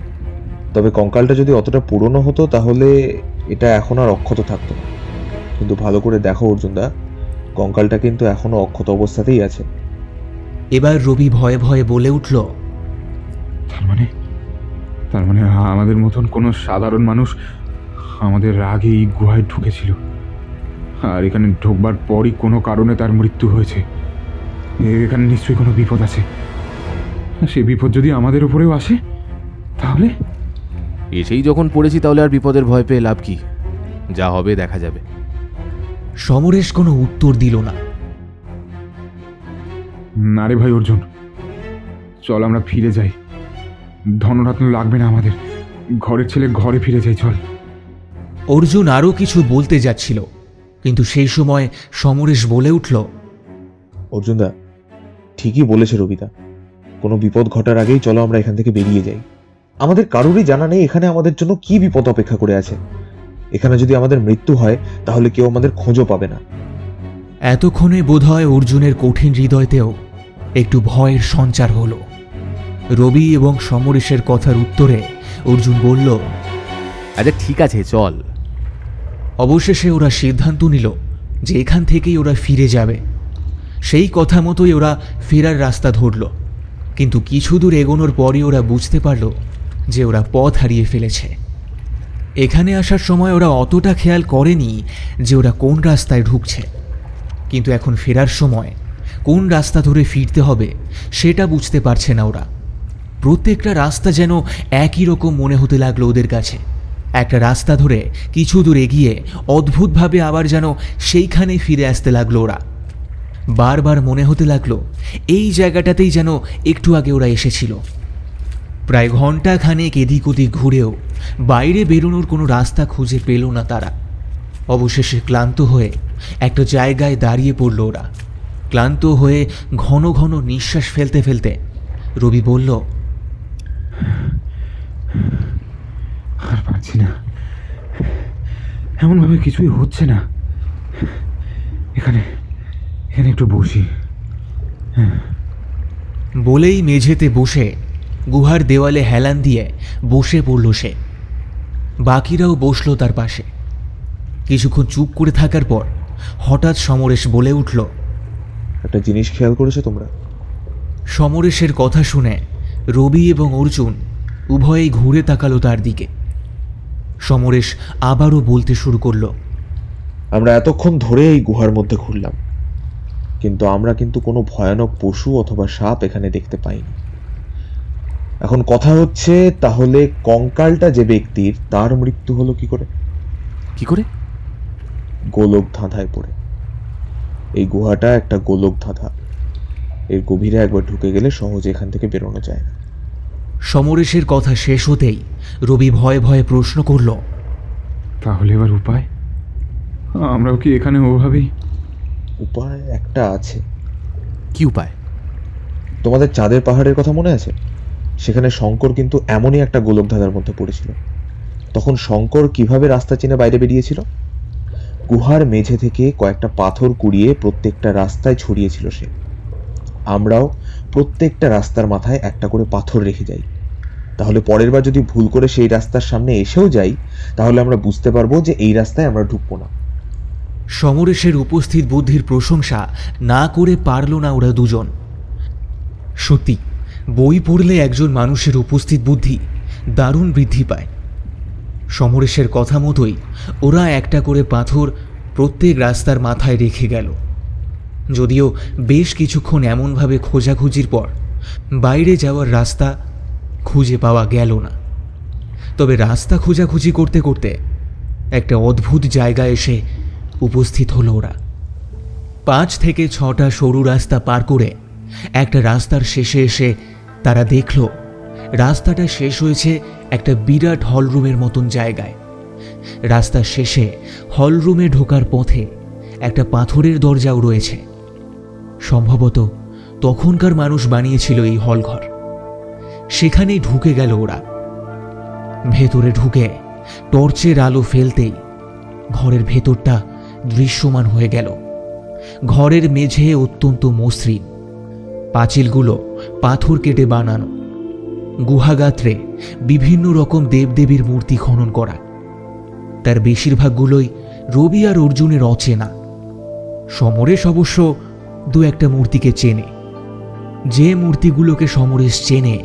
তবে কঙ্কালটা যদি অতটা পুরনো হতো তাহলে এটা এখন আর অক্ষত থাকতো না। কিন্তু ভালো করে দেখো অর্জুনদা, কঙ্কালটা কিন্তু এখনো অক্ষত অবস্থাতেই আছে। এবার রবি ভয়ে ভয়ে বলে উঠল, তার মানে আমাদের মতন কোনো সাধারণ মানুষ আমাদের আগে এই গুহায় ঢুকেছিল, আর এখানে ঢোকবার পরই কোনো কারণে তার মৃত্যু হয়েছে। এখানে নিশ্চয়ই কোনো বিপদ আছে। সে বিপদ যদি আমাদের উপরেও আসে তাহলে? এসেই যখন পড়েছি তাহলে আর বিপদের ভয় পেয়ে লাভ কি? যা হবে দেখা যাবে। সমরেশ কোনো উত্তর দিল না। না রে ভাই অর্জুন, চল আমরা ফিরে যাই। ধনরত্ন লাগবে না আমাদের। ঘরের ছেলে ঘরে ফিরে যাই, চল। অর্জুন আরও কিছু বলতে যাচ্ছিল, কিন্তু সেই সময় সমরেশ বলে উঠল, অর্জুনদা ঠিকই বলেছে রবিদা, কোনো বিপদ ঘটার আগেই চলো আমরা এখান থেকে বেরিয়ে যাই। আমাদের কারোরই জানা নেই এখানে আমাদের জন্য কি বিপদ অপেক্ষা করে আছে। এখানে যদি আমাদের মৃত্যু হয় তাহলে কেউ আমাদের খোঁজও পাবে না। এতক্ষণে বোধহয় অর্জুনের কঠিন হৃদয়তেও একটু ভয়ের সঞ্চার হলো। রবি এবং সমরেশের কথার উত্তরে অর্জুন বলল, আচ্ছা ঠিক আছে, চল। অবশেষে ওরা সিদ্ধান্ত নিল যে এখান থেকেই ওরা ফিরে যাবে। সেই কথা মতোই ওরা ফেরার রাস্তা ধরল। কিন্তু কিছু দূর এগোনোর পরই ওরা বুঝতে পারল যে ওরা পথ হারিয়ে ফেলেছে। এখানে আসার সময় ওরা অতটা খেয়াল করেনি যে ওরা কোন রাস্তায় ঢুকছে, কিন্তু এখন ফেরার সময় কোন রাস্তা ধরে ফিরতে হবে সেটা বুঝতে পারছে না ওরা। প্রত্যেকটা রাস্তা যেন একই রকম মনে হতে লাগলো ওদের কাছে। একটা রাস্তা ধরে কিছু দূর এগিয়ে অদ্ভুতভাবে আবার যেন সেইখানে ফিরে আসতে লাগলো ওরা। বারবার মনে হতে লাগলো এই জায়গাটাতেই যেন একটু আগে ওরা এসেছিল। প্রায় ঘন্টা খানেক এদিক ওদিক ঘুরেও বাইরে বেরোনোর কোনো রাস্তা খুঁজে পেল না তারা। অবশেষে ক্লান্ত হয়ে একটা জায়গায় দাঁড়িয়ে পড়ল ওরা। ক্লান্ত হয়ে ঘন ঘন নিঃশ্বাস ফেলতে ফেলতে রবি বলল, আর পারছি না, এমনভাবে কিছুই হচ্ছে না। এখানে এখানে একটু বসি। বলেই মেঝেতে বসে গুহার দেওয়ালে হেলান দিয়ে বসে পড়ল সে। বাকিরাও বসলো তার পাশে। কিছুক্ষণ চুপ করে থাকার পর হঠাৎ সমরেশ বলে উঠল, একটা জিনিস খেয়াল করেছো তোমরা? সমরেশের কথা শুনে রবি এবং অর্জুন উভয়েই ঘুরে তাকালো তার দিকে। সমরেশ আবারও বলতে শুরু করল, আমরা এতক্ষণ ধরে এই গুহার মধ্যে ঘুরলাম, কিন্তু আমরা কিন্তু কোনো ভয়ানক পশু অথবা সাপ এখানে দেখতে পাইনি। এখন কথা হচ্ছে, তাহলে কঙ্কালটা যে ব্যক্তির, তার মৃত্যু হলো কি করে? কি করে? গোলক ধাঁধায় পড়ে। এই গুহাটা একটা গোলক ধাঁধা। এর গভীরে একবার ঢুকে গেলে সহজে এখান থেকে বেরোনো যায় না। সমরেশের কথা শেষ হতেই রবি ভয়ে ভয়ে প্রশ্ন করল, তাহলে এবার উপায়? আমরাও কি এখানে ওভাবেই? উপায় একটা আছে। কি উপায়? তোমাদের চাঁদের পাহাড়ের কথা মনে আছে? সেখানে শঙ্কর কিন্তু এমনই একটা গোলকধাঁধার মধ্যে পড়েছিল। তখন শঙ্কর কিভাবে রাস্তা চিনে বাইরে বেরিয়েছিল? গুহার মেঝে থেকে কয়েকটা পাথর কুড়িয়ে প্রত্যেকটা রাস্তায় ছড়িয়েছিল সে। আমরাও প্রত্যেকটা রাস্তার মাথায় একটা করে পাথর রেখে যাই। তাহলে পরের বার যদি ভুল করে সেই রাস্তার সামনে এসেও যাই, তাহলে আমরা বুঝতে পারবো যে এই রাস্তায় আমরা ঢুকবো না। সমরেশের উপস্থিত বুদ্ধির প্রশংসা না করে পারল না ওরা দুজন। সত্যি, বই পড়লে একজন মানুষের উপস্থিত বুদ্ধি দারুণ বৃদ্ধি পায়। সমরেশের কথা মতোই ওরা একটা করে পাথর প্রত্যেক রাস্তার মাথায় রেখে গেল। যদিও বেশ কিছুক্ষণ এমনভাবে খোঁজাখুঁজির পর বাইরে যাওয়ার রাস্তা খুঁজে পাওয়া গেল না। তবে রাস্তা খোঁজাখুঁজি করতে করতে একটা অদ্ভুত জায়গায় এসে উপস্থিত হলো ওরা। 5 থেকে 6টা সরু রাস্তা পার করে একটা রাস্তার শেষে এসে তারা দেখল রাস্তাটা শেষ হয়েছে একটা বিরাট হলরুমের মতন জায়গায়। রাস্তার শেষে হলরুমে ঢোকার পথে একটা পাথরের দরজাও রয়েছে। সম্ভবত তখনকার মানুষ বানিয়েছিল এই হলঘর। সেখানেই ঢুকে গেল ওরা। ভেতরে ঢুকে টর্চের আলো ফেলতেই ঘরের ভেতরটা দৃশ্যমান হয়ে গেল। ঘরের মেঝে অত্যন্ত মসৃণ, পাঁচিলগুলো পাথর কেটে বানানো, গুহাগাত্রে বিভিন্ন রকম দেবদেবীর মূর্তি খনন করা। তার বেশিরভাগগুলোই রবি আর অর্জুনের অচেনা। সমরেশ অবশ্য দু একটা মূর্তিকে চেনে। যে মূর্তিগুলোকে সমরেশ চেনে,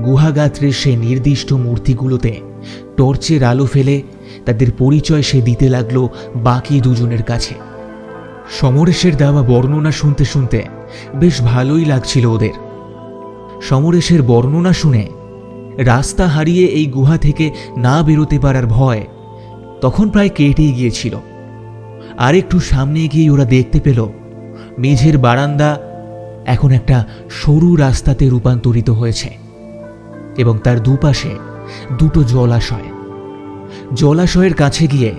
গুহাগাত্রের সে নির্দিষ্ট মূর্তিগুলোতে টর্চের আলো ফেলে তাদের পরিচয় সে দিতে লাগলো বাকি দুজনের কাছে। সমরেশের দেওয়া বর্ণনা শুনতে শুনতে বেশ ভালোই লাগছিল ওদের। সমরেশের বর্ণনা শুনে রাস্তা হারিয়ে এই গুহা থেকে না বেরোতে পারার ভয় তখন প্রায় কেটেই গিয়েছিল। আর একটু সামনে গিয়ে ওরা দেখতে পেল মেঝের বারান্দা এখন একটা সরু রাস্তাতে রূপান্তরিত হয়েছে এবং তার দুপাশে দুটো জলাশয়। জলাশয়ের কাছে গিয়ে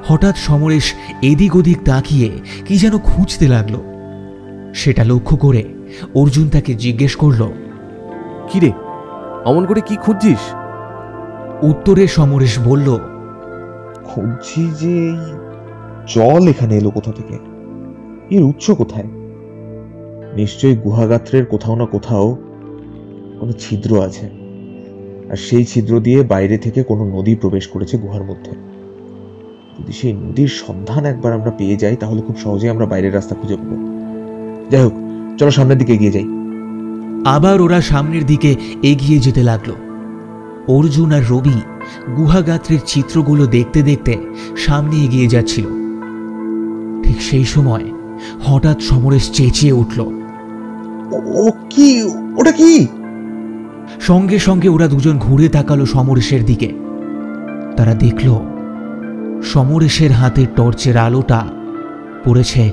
হঠাৎ সমরেশ এদিক ওদিক তাকিয়ে কি যেন খুঁজতে লাগলো। সেটা লক্ষ্য করে অর্জুন তাকে জিজ্ঞেস করল, কিরে, অমন করে কি খুঁজছিস? উত্তরে সমরেশ বলল, খুঁজছি যে এই জল এখানে এলো কোথা থেকে, এর উৎস কোথায়? নিশ্চয়ই গুহাগাত্রের কোথাও না কোথাও কোনো ছিদ্র আছে, আর সেই ছিদ্র দিয়ে বাইরে থেকে কোনো নদী প্রবেশ করেছে গুহার মধ্যে। যদি সেই নদীর সন্ধান একবার আমরা পেয়ে যাই, তাহলে খুব সহজেই আমরা বাইরের রাস্তা খুঁজে পাবো। যাই হোক, চলো সামনের দিকে এগিয়ে যাই। আবার ওরা সামনের দিকে এগিয়ে যেতে লাগলো। অর্জুন আর রবি গুহাগাত্রের চিত্রগুলো দেখতে দেখতে সামনে এগিয়ে যাচ্ছিল। ঠিক সেই সময় হঠাৎ সমরেশ চেঁচিয়ে উঠল, ও কি, ওটা কি? সঙ্গে সঙ্গে ওরা দুজন ঘুরে তাকালো সমরেশের দিকে। তারা দেখল সমরেশের হাতে টর্চের আলোটা পড়েছে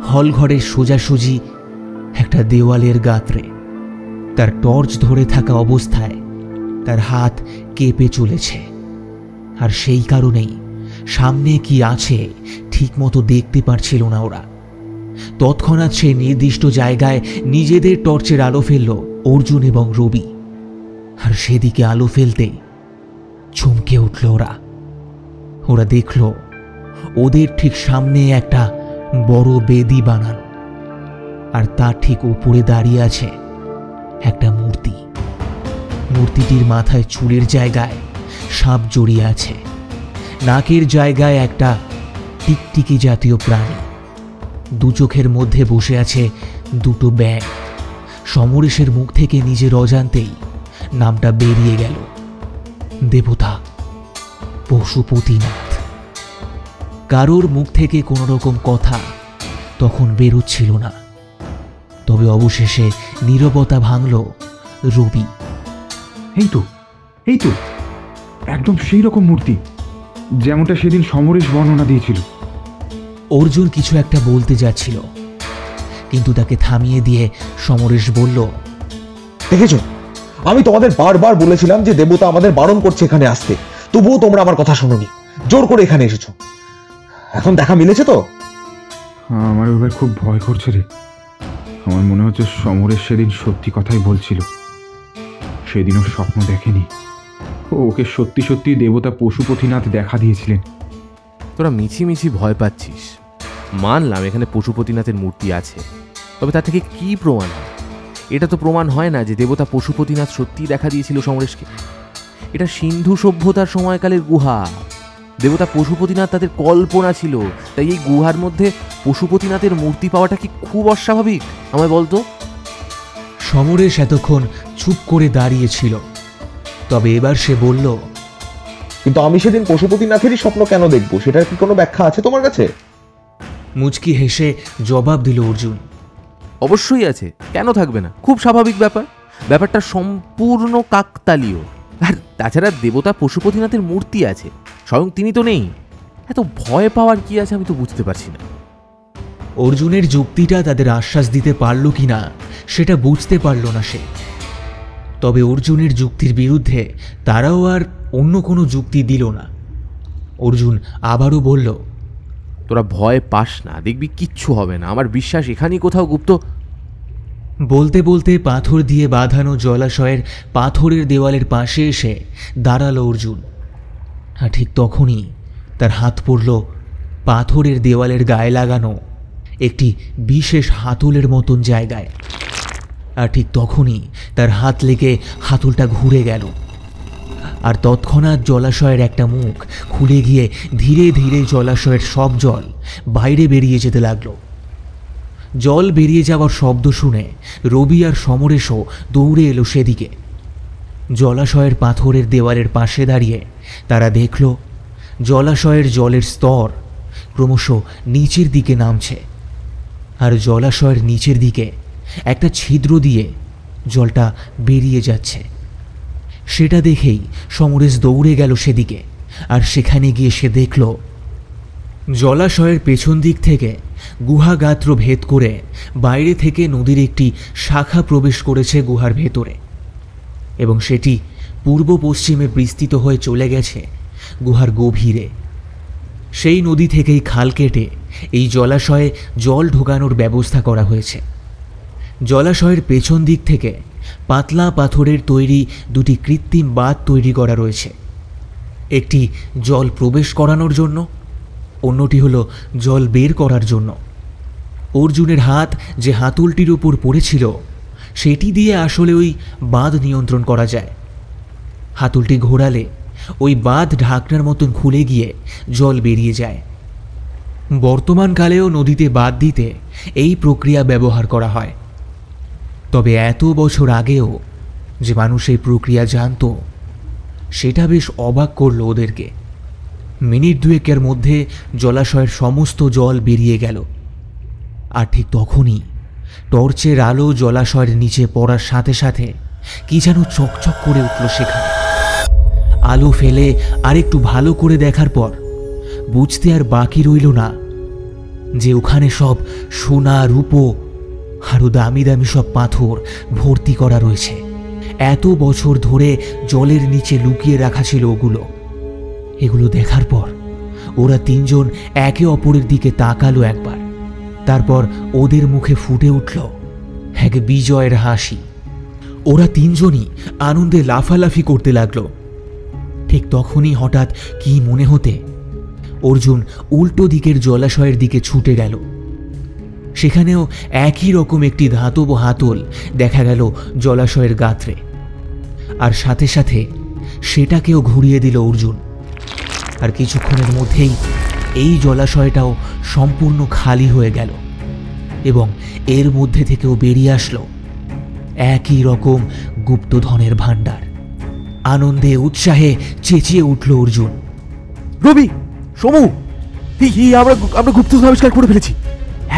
হলঘরের সোজাসুজি একটা দেওয়ালের গাত্রে। তার টর্চ ধরে থাকা অবস্থায় তার হাত কেঁপে চলেছে, আর সেই কারণেই সামনে কি আছে ঠিকমতো দেখতে পারছিল না ওরা। তৎক্ষণাৎ সেই নির্দিষ্ট জায়গায় নিজেদের টর্চের আলো ফেলল অর্জুন এবং রবি, আর সেদিকে আলো ফেলতেই চমকে উঠল ওরা। ওরা দেখল ওদের ঠিক সামনে একটা বড় বেদি বানানো, আর তার ঠিক উপরে দাঁড়িয়ে আছে একটা মূর্তি। মূর্তিটির মাথায় চুলের জায়গায় সাপ জড়িয়ে আছে, নাকের জায়গায় একটা টিকটিকি জাতীয় প্রাণী, দু চোখের মধ্যে বসে আছে দুটো ব্যাঙ। সমরেশের মুখ থেকে নিজের অজান্তেই নামটা বেরিয়ে গেল, দেবতা পশুপতিনাথ। কারোর মুখ থেকে কোনো রকম কথা তখন বেরোচ্ছিল না। তবে অবশেষে নীরবতা ভাঙল রবি। এই তো একদম সেই রকম মূর্তি যেমনটা সেদিন সমরেশ বর্ণনা দিয়েছিল। অর্জুন কিছু একটা বলতে যাচ্ছিল, কিন্তু তাকে থামিয়ে দিয়ে সমরেশ বলল, দেখেছো, আমি তোমাদের বারবার বলেছিলাম যে দেবতা আমাদের বারণ করছে এখানে আসতে, তবুও তোমরা আমার কথা শোনোনি, জোর করে এখানে এসেছো। এখন দেখা মিলেছে তো? আমার এবার খুব ভয় করছে রে। আমার মনে হচ্ছে সমরেশ সেদিন সত্যি কথাই বলছিল। সেদিনও স্বপ্ন দেখেনি, ওকে সত্যি সত্যি দেবতা পশুপতিনাথ দেখা দিয়েছিলেন। তোরা মিছিমিছি ভয় পাচ্ছিস। মানলাম এখানে পশুপতিনাথের মূর্তি আছে, তবে তার থেকে কি প্রমাণ হয়? এটা তো প্রমাণ হয় না যে দেবতা পশুপতিনাথ সত্যিই দেখা দিয়েছিল সমরেশকে। এটা সিন্ধু সভ্যতার সময়কালের গুহা। দেবতা পশুপতিনাথ তাদের কল্পনা ছিল, তাই এই গুহার মধ্যে পশুপতিনাথের মূর্তি পাওয়াটা কি খুব অস্বাভাবিক? আমায় বলতো। সমরেশ এতক্ষণ চুপ করে দাঁড়িয়েছিল, তবে এবার সে বলল, কিন্তু আমি সেদিন পশুপতিনাথেরই স্বপ্ন কেন দেখবো? সেটার কি কোনো ব্যাখ্যা আছে তোমার কাছে? মুচকি হেসে জবাব দিল অর্জুন, অবশ্যই আছে, কেন থাকবে না? খুব স্বাভাবিক ব্যাপার। ব্যাপারটা সম্পূর্ণ কাকতালীয়। আর তাছাড়া দেবতা পশুপতিনাথের মূর্তি আছে, স্বয়ং তিনি তো নেই। এত ভয় পাওয়ার কি আছে আমি তো বুঝতে পারছি না। অর্জুনের যুক্তিটা তাদের আশ্বাস দিতে পারল কিনা সেটা বুঝতে পারল না সে। তবে অর্জুনের যুক্তির বিরুদ্ধে তারাও আর অন্য কোনো যুক্তি দিল না। অর্জুন আবারও বলল, তোরা ভয় পাস না, দেখবি কিচ্ছু হবে না। আমার বিশ্বাস এখানেই কোথাও গুপ্ত। বলতে বলতে পাথর দিয়ে বাঁধানো জলাশয়ের পাথরের দেওয়ালের পাশে এসে দাঁড়ালো অর্জুন। আর ঠিক তখনই তার হাত পড়ল পাথরের দেওয়ালের গায়ে লাগানো একটি বিশেষ হাতলের মতন জায়গায়। আর ঠিক তখনই তার হাত লেগে হাতলটা ঘুরে গেল, আর তৎক্ষণাৎ জলাশয়ের একটা মুখ খুলে গিয়ে ধীরে ধীরে জলাশয়ের সব জল বাইরে বেরিয়ে যেতে লাগলো। জল বেরিয়ে যাওয়ার শব্দ শুনে রবি আর সমরেশও দৌড়ে এলো সেদিকে। জলাশয়ের পাথরের দেওয়ালের পাশে দাঁড়িয়ে তারা দেখল জলাশয়ের জলের স্তর ক্রমশ নিচের দিকে নামছে, আর জলাশয়ের নিচের দিকে একটা ছিদ্র দিয়ে জলটা বেরিয়ে যাচ্ছে। সেটা দেখেই সমরেশ দৌড়ে গেল সেদিকে, আর সেখানে গিয়ে সে দেখল জলাশয়ের পেছন দিক থেকে গুহাগাত্র ভেদ করে বাইরে থেকে নদীর একটি শাখা প্রবেশ করেছে গুহার ভেতরে, এবং সেটি পূর্ব পশ্চিমে বিস্তৃত হয়ে চলে গেছে গুহার গভীরে। সেই নদী থেকেই খাল কেটে এই জলাশয়ে জল ঢোকানোর ব্যবস্থা করা হয়েছে। জলাশয়ের পেছন দিক থেকে পাতলা পাথরের তৈরি দুটি কৃত্রিম বাঁধ তৈরি করা রয়েছে, একটি জল প্রবেশ করানোর জন্য, অন্যটি হলো জল বের করার জন্য। অর্জুনের হাত যে হাতলটির উপর পড়েছিল সেটি দিয়ে আসলে ওই বাঁধ নিয়ন্ত্রণ করা যায়। হাতলটি ঘোরালে ওই বাঁধ ঢাকনার মতন খুলে গিয়ে জল বেরিয়ে যায়। বর্তমানকালেও নদীতে বাঁধ দিতে এই প্রক্রিয়া ব্যবহার করা হয়। তবে এত বছর আগেও যে মানুষ এই প্রক্রিয়া জানত, সেটা বেশ অবাক করল ওদেরকে। মিনিট দুয়েকের মধ্যে জলাশয়ের সমস্ত জল বেরিয়ে গেল, আর ঠিক তখনই টর্চের আলো জলাশয়ের নিচে পড়ার সাথে সাথে কি যেন চকচক করে উঠল সেখানে। আলো ফেলে আরেকটু ভালো করে দেখার পর বুঝতে আর বাকি রইল না যে ওখানে সব সোনা, রূপো আরও দামি দামি সব পাথর ভর্তি করা রয়েছে। এত বছর ধরে জলের নিচে লুকিয়ে রাখা ছিল ওগুলো। এগুলো দেখার পর ওরা তিনজন একে অপরের দিকে তাকালো একবার, তারপর ওদের মুখে ফুটে উঠল এক বিজয়ের হাসি। ওরা তিনজনই আনন্দে লাফালাফি করতে লাগলো। ঠিক তখনই হঠাৎ কি মনে হতে অর্জুন উল্টো দিকের জলাশয়ের দিকে ছুটে গেল। সেখানেও একই রকম একটি ধাতব হাতল দেখা গেল জলাশয়ের গাত্রে, আর সাথে সাথে সেটাকেও ঘুরিয়ে দিল অর্জুন। আর কিছুক্ষণের মধ্যেই এই জলাশয়টাও সম্পূর্ণ খালি হয়ে গেল, এবং এর মধ্যে থেকেও বেরিয়ে আসলো একই রকম গুপ্তধনের ভাণ্ডার। আনন্দে উৎসাহে চেঁচিয়ে উঠল অর্জুন, রবি, সমু, আমরা গুপ্তধন আবিষ্কার করে ফেলেছি।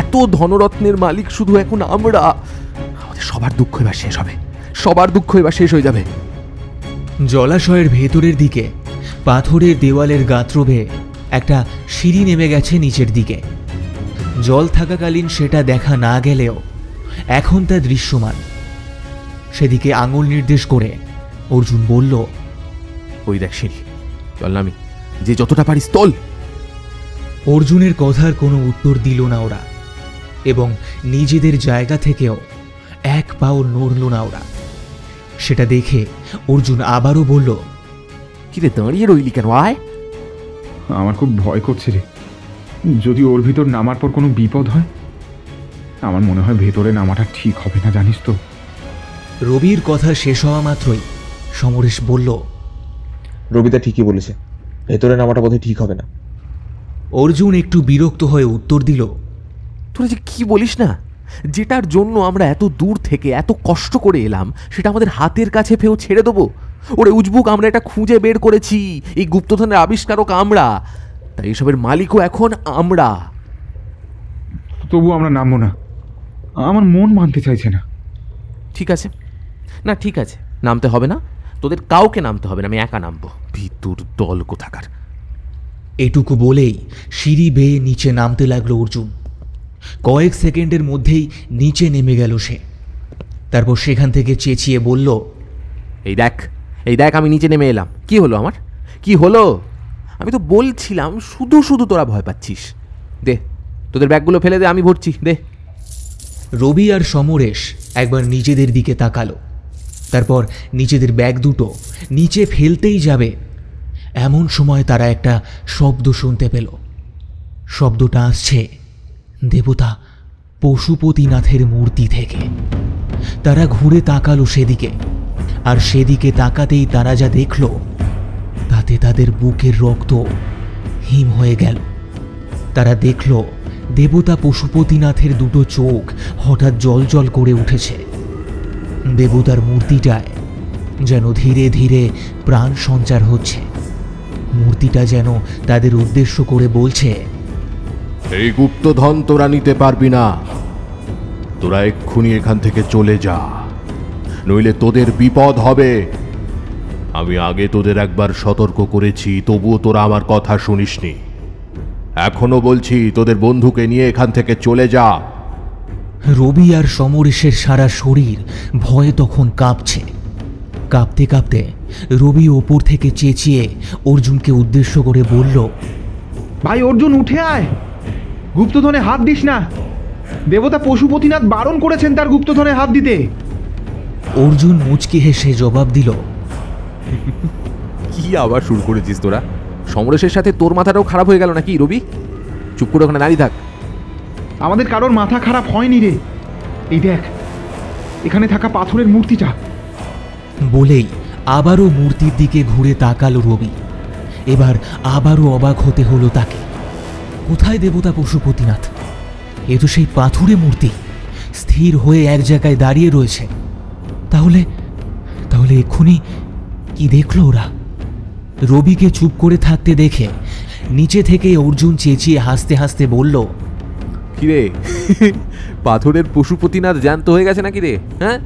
এত ধনরত্নের মালিক শুধু এখন আমরা। আমাদের সবার দুঃখ এবার শেষ হবে, সবার দুঃখ এবার শেষ হয়ে যাবে। জলাশয়ের ভেতরের দিকে পাথরের দেওয়ালের গাত্র বেয়ে একটা সিঁড়ি নেমে গেছে নিচের দিকে। জল থাকাকালীন সেটা দেখা না গেলেও এখন তা দৃশ্যমান। সেদিকে আঙুল নির্দেশ করে অর্জুন বলল, ওই দেখ সিঁড়ি, চল নামি, যে যতটা পারিস তোল। অর্জুনের কথার কোনো উত্তর দিল না ওরা, এবং নিজেদের জায়গা থেকেও এক পাও নড়ল না ওরা। সেটা দেখে অর্জুন আবারও বলল, কিরে দাঁড়িয়ে রইলি কেন, আয়। আমার খুব ভয় করছে রে, যদি ওর ভিতর নামার পর কোনো বিপদ হয়। আমার মনে হয় ভেতরে নামাটা ঠিক হবে না, জানিস তো। রবির কথা শেষ হওয়া মাত্রই সমরেশ বলল, রবিদা ঠিকই বলেছে, ভেতরে নামাটা বোধহয় ঠিক হবে না। অর্জুন একটু বিরক্ত হয়ে উত্তর দিল, তোরা যে কি বলিস না, যেটার জন্য আমরা এত দূর থেকে এত কষ্ট করে এলাম সেটা আমাদের হাতের কাছে ফেও ছেড়ে দেবো? ওরে উজবুক, আমরা এটা খুঁজে বের করেছি, এই গুপ্তধনের আবিষ্কারক আমরা, তাই এসবের মালিকও এখন আমরা। তবু আমরা নামবো না, আমার মন মানতে চাইছে না। ঠিক আছে না, ঠিক আছে, নামতে হবে না, তোদের কাউকে নামতে হবে না, আমি একা নামবো। ভিতুর দল কোথাকার। এটুকু বলেই সিঁড়ি বেয়ে নিচে নামতে লাগলো অর্জুন। কয়েক সেকেন্ডের মধ্যেই নিচে নেমে গেল সে। তারপর সেখান থেকে চেঁচিয়ে বলল, এই দেখ, এই দেখ, আমি নিচে নেমে এলাম। কি হলো আমার, কি হলো? আমি তো বলছিলাম, শুধু শুধু তোরা ভয় পাচ্ছিস। দে তোদের ব্যাগগুলো ফেলে দে, আমি ভরছি, দে। রবি আর সমরেশ একবার নিজেদের দিকে তাকালো, তারপর নিজেদের ব্যাগ দুটো নিচে ফেলতেই যাবে এমন সময় তারা একটা শব্দ শুনতে পেল। শব্দটা আসছে দেবতা পশুপতিনাথের মূর্তি থেকে। তারা ঘুরে তাকালো সেদিকে, আর সেদিকে তাকাতেই তারা যা দেখল তাতে তাদের বুকের রক্ত হিম হয়ে গেল। তারা দেখল দেবতা পশুপতিনাথের দুটো চোখ হঠাৎ জ্বলজ্বল করে উঠেছে। দেবতার মূর্তিটায় যেন ধীরে ধীরে প্রাণ সঞ্চার হচ্ছে। মূর্তিটা যেন তাদের উদ্দেশ্য করে বলছে, এই গুপ্তধন তোরা নিতে পারবি না, তোরা এক্ষুনি এখান থেকে চলে যা, নইলে তোদের বিপদ হবে। আমি আগে তোদের একবার সতর্ক করেছি, তবুও তোরা আমার কথা শুনিসনি। এখনো বলছি, তোদের বন্ধুকে নিয়ে এখান থেকে চলে যা। রবি আর সমরেশের সারা শরীর ভয়ে তখন কাঁপছে। কাঁপতে কাঁপতে রবি ওপর থেকে চেঁচিয়ে অর্জুনকে উদ্দেশ্য করে বলল, ভাই অর্জুন, উঠে আয়, গুপ্তধনে হাত দিস না। দেবতা পশুপতিনাথ বারণ করেছেন তার গুপ্তধনে হাত দিতে। অর্জুন মুচকি হেসে জবাব দিল, কি আবার শুরু করেছিস তোরা? সমরেশের সাথে তোর মাথাটাও খারাপ হয়ে গেল নাকি রবি? চুপ করে ওখানে দাঁড়িয়ে থাক। আমাদের কারোর মাথা খারাপ হয়নি রে, এই দেখ এখানে থাকা পাথরের মূর্তিটা। বলেই আবারও মূর্তির দিকে ঘুরে তাকালো রবি। এবার আবারও অবাক হতে হলো তাকে। কোথায় দেবতা পশুপতিনাথ? এ তো সেই পাথুরে মূর্তি, স্থির হয়ে এক জায়গায় দাঁড়িয়ে রয়েছে। তাহলে তাহলে এক্ষুনি কি দেখলো ওরা? রবিকে চুপ করে থাকতে দেখে নিচে থেকে অর্জুন চেঁচিয়ে হাসতে হাসতে বলল, কিরে, পাথরের পশুপতিনাথ জ্যান্ত হয়ে গেছে নাকি রে? হ্যাঁ?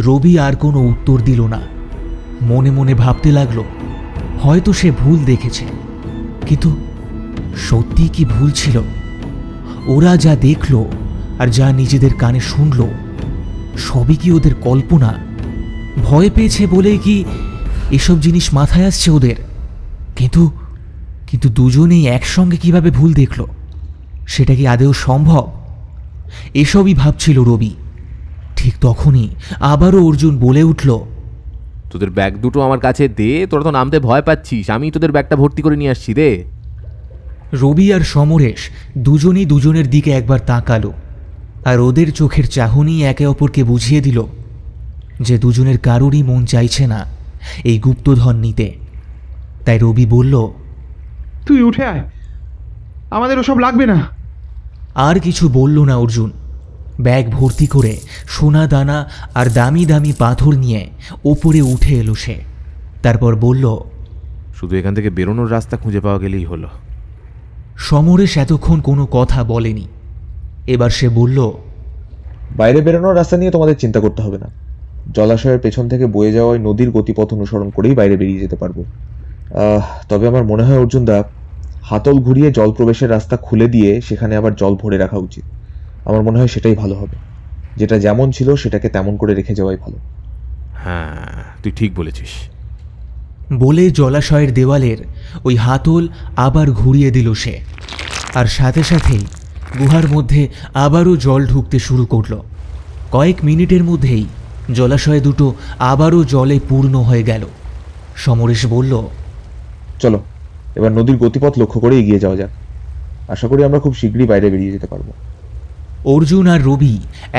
রবি আর কোনো উত্তর দিল না। মনে মনে ভাবতে লাগলো, হয়তো সে ভুল দেখেছে, কিন্তু সত্যি কি ভুল ছিল? ওরা যা দেখল আর যা নিজেদের কানে শুনল সবই কি ওদের কল্পনা? ভয় পেয়েছে বলেই কি এসব জিনিস মাথায় আসছে ওদের? কিন্তু কিন্তু দুজনেই একসঙ্গে কিভাবে ভুল দেখল? সেটা কি আদৌ সম্ভব? এসবই ভাবছিল রবি। ঠিক তখনই আবারও অর্জুন বলে উঠল, তোদের ব্যাগ দুটো আমার কাছে দে, তোরা তো নামতে ভয় পাচ্ছিস, আমি তোদের ব্যাগটা ভর্তি করে নিয়ে আসছি, দে। রবি আর সমরেশ দুজনই দুজনের দিকে একবার তাকালো, আর ওদের চোখের চাহনি একে অপরকে বুঝিয়ে দিল যে দুজনের কারোরই মন চাইছে না এই গুপ্তধন নিতে। তাই রবি বলল, তুই উঠে আয়, আমাদের ওসব লাগবে না। আর কিছু বলল না অর্জুন। ব্যাগ ভর্তি করে সোনা দানা আর দামি দামি পাথর নিয়ে ওপরে উঠে এলো সে। তারপর বলল, শুধু এখান থেকে বেরোনোর রাস্তা খুঁজে পাওয়া গেলেই হলো। সমরেশ এতক্ষণ কোনো কথা বলেনি। এবার সে বলল, বাইরে বেরোনোর রাস্তা নিয়ে তোমাদের চিন্তা করতে হবে না। জলাশয়ের পেছন থেকে বয়ে যাওয়া ওই নদীর গতিপথ অনুসরণ করেই বাইরে বেরিয়ে যেতে পারবো। তবে আমার মনে হয় অর্জুন দা, হাতল ঘুরিয়ে জল প্রবেশের রাস্তা খুলে দিয়ে সেখানে আবার জল ভরে রাখা উচিত। আমার মনে হয় সেটাই ভালো হবে। যেটা যেমন ছিল সেটাকে তেমন করে রেখে যাওয়াই ভালো। হ্যাঁ, তুই ঠিক বলেছিস। বলে জলাশয়ের দেওয়ালের ওই হাতল আবার ঘুরিয়ে দিল সে, আর সাথে সাথেই গুহার মধ্যে আবারও জল ঢুকতে শুরু করল। কয়েক মিনিটের মধ্যেই জলাশয় দুটো আবারও জলে পূর্ণ হয়ে গেল। সমরেশ বলল, চলো এবার নদীর গতিপথ লক্ষ্য করে এগিয়ে যাওয়া যাক। আশা করি আমরা খুব শীঘ্রই বাইরে বেরিয়ে যেতে পারবো। অর্জুন আর রবি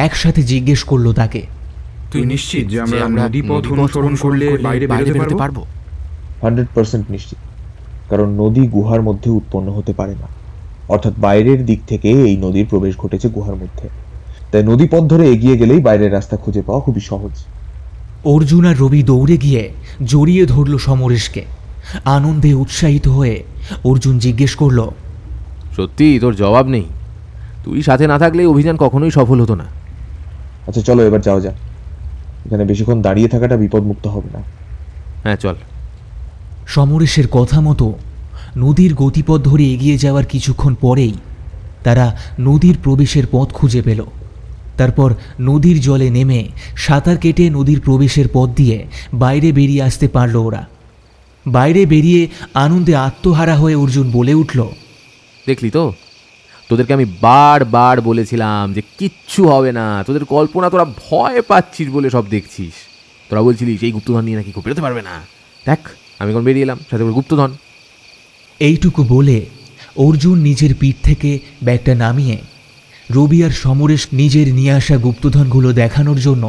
একসাথে জিজ্ঞেস করলো তাকে, তুই নিশ্চিত যে আমরা নদীপথ অনুসরণ করলে বাইরে বেরোতে পারবো? 100% নিশ্চিত, কারণ নদী গুহার মধ্যে উৎপন্ন হতে পারে না, অর্থাৎ বাইরের দিক থেকে এই নদীর প্রবেশ ঘটেছে গুহার মধ্যে। তাই নদী পথ ধরে এগিয়ে গেলেই বাইরের রাস্তা খুঁজে পাওয়া খুবই সহজ। অর্জুন আর রবি দৌড়ে গিয়ে জড়িয়ে ধরল সমরেশকে। আনন্দে উৎসাহিত হয়ে অর্জুন জিজ্ঞেস করল, সত্যি তোর জবাব নেই? তুই সাথে না থাকলে অভিযান কখনোই সফল হতো না। আচ্ছা চলো এবার যাওয়া যাক, এখানে বেশিক্ষণ দাঁড়িয়ে থাকাটা বিপদমুক্ত হবে না। হ্যাঁ চল। সমরেশের কথা মতো নদীর গতিপথ ধরে এগিয়ে যাওয়ার কিছুক্ষণ পরেই তারা নদীর প্রবেশের পথ খুঁজে পেল। তারপর নদীর জলে নেমে সাঁতার কেটে নদীর প্রবেশের পথ দিয়ে বাইরে বেরিয়ে আসতে পারল ওরা। বাইরে বেরিয়ে আনন্দে আত্মহারা হয়ে অর্জুন বলে উঠল, দেখলি তো, তোদেরকে আমি বারবার বলেছিলাম যে কিচ্ছু হবে না, তোদের কল্পনা, তোরা ভয় পাচ্ছিস বলে সব দেখছিস। তোরা বলছিলিস এই গুপ্তধন নিয়ে নাকি খুব বেরোতে পারবে না। দেখ আমি এখন বেরিয়ে এলাম, সাথে করে গুপ্তধন। এইটুকু বলে অর্জুন নিজের পিঠ থেকে ব্যাগটা নামিয়ে রবি আর সমরেশ নিজের নিয়ে আসা গুপ্তধনগুলো দেখানোর জন্য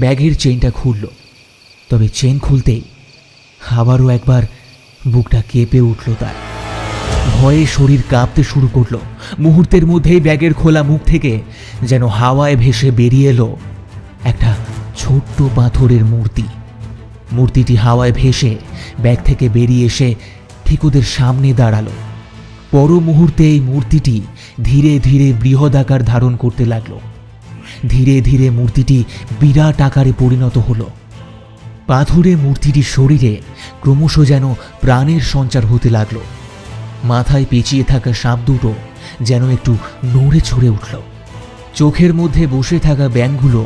ব্যাগের চেইনটা খুলল। তবে চেইন খুলতেই আবারও একবার বুকটা কেঁপে উঠল তার। ভয়ে শরীর কাঁপতে শুরু করলো। মুহূর্তের মধ্যেই ব্যাগের খোলা মুখ থেকে যেন হাওয়ায় ভেসে বেরিয়ে এলো একটা ছোট্ট পাথরের মূর্তি। মূর্তিটি হাওয়ায় ভেসে ব্যাগ থেকে বেরিয়ে এসে ঠিক ওদের সামনে দাঁড়ালো। পর মুহূর্তে এই মূর্তিটি ধীরে ধীরে বৃহদাকার ধারণ করতে লাগলো। ধীরে ধীরে মূর্তিটি বিরাট আকারে পরিণত হলো। পাথুরে মূর্তিটির শরীরে ক্রমশ যেন প্রাণের সঞ্চার হতে লাগলো। মাথায় পেঁচিয়ে থাকা সাপ দুটো যেন একটু নড়ে চড়ে উঠল। চোখের মধ্যে বসে থাকা ব্যাঙগুলো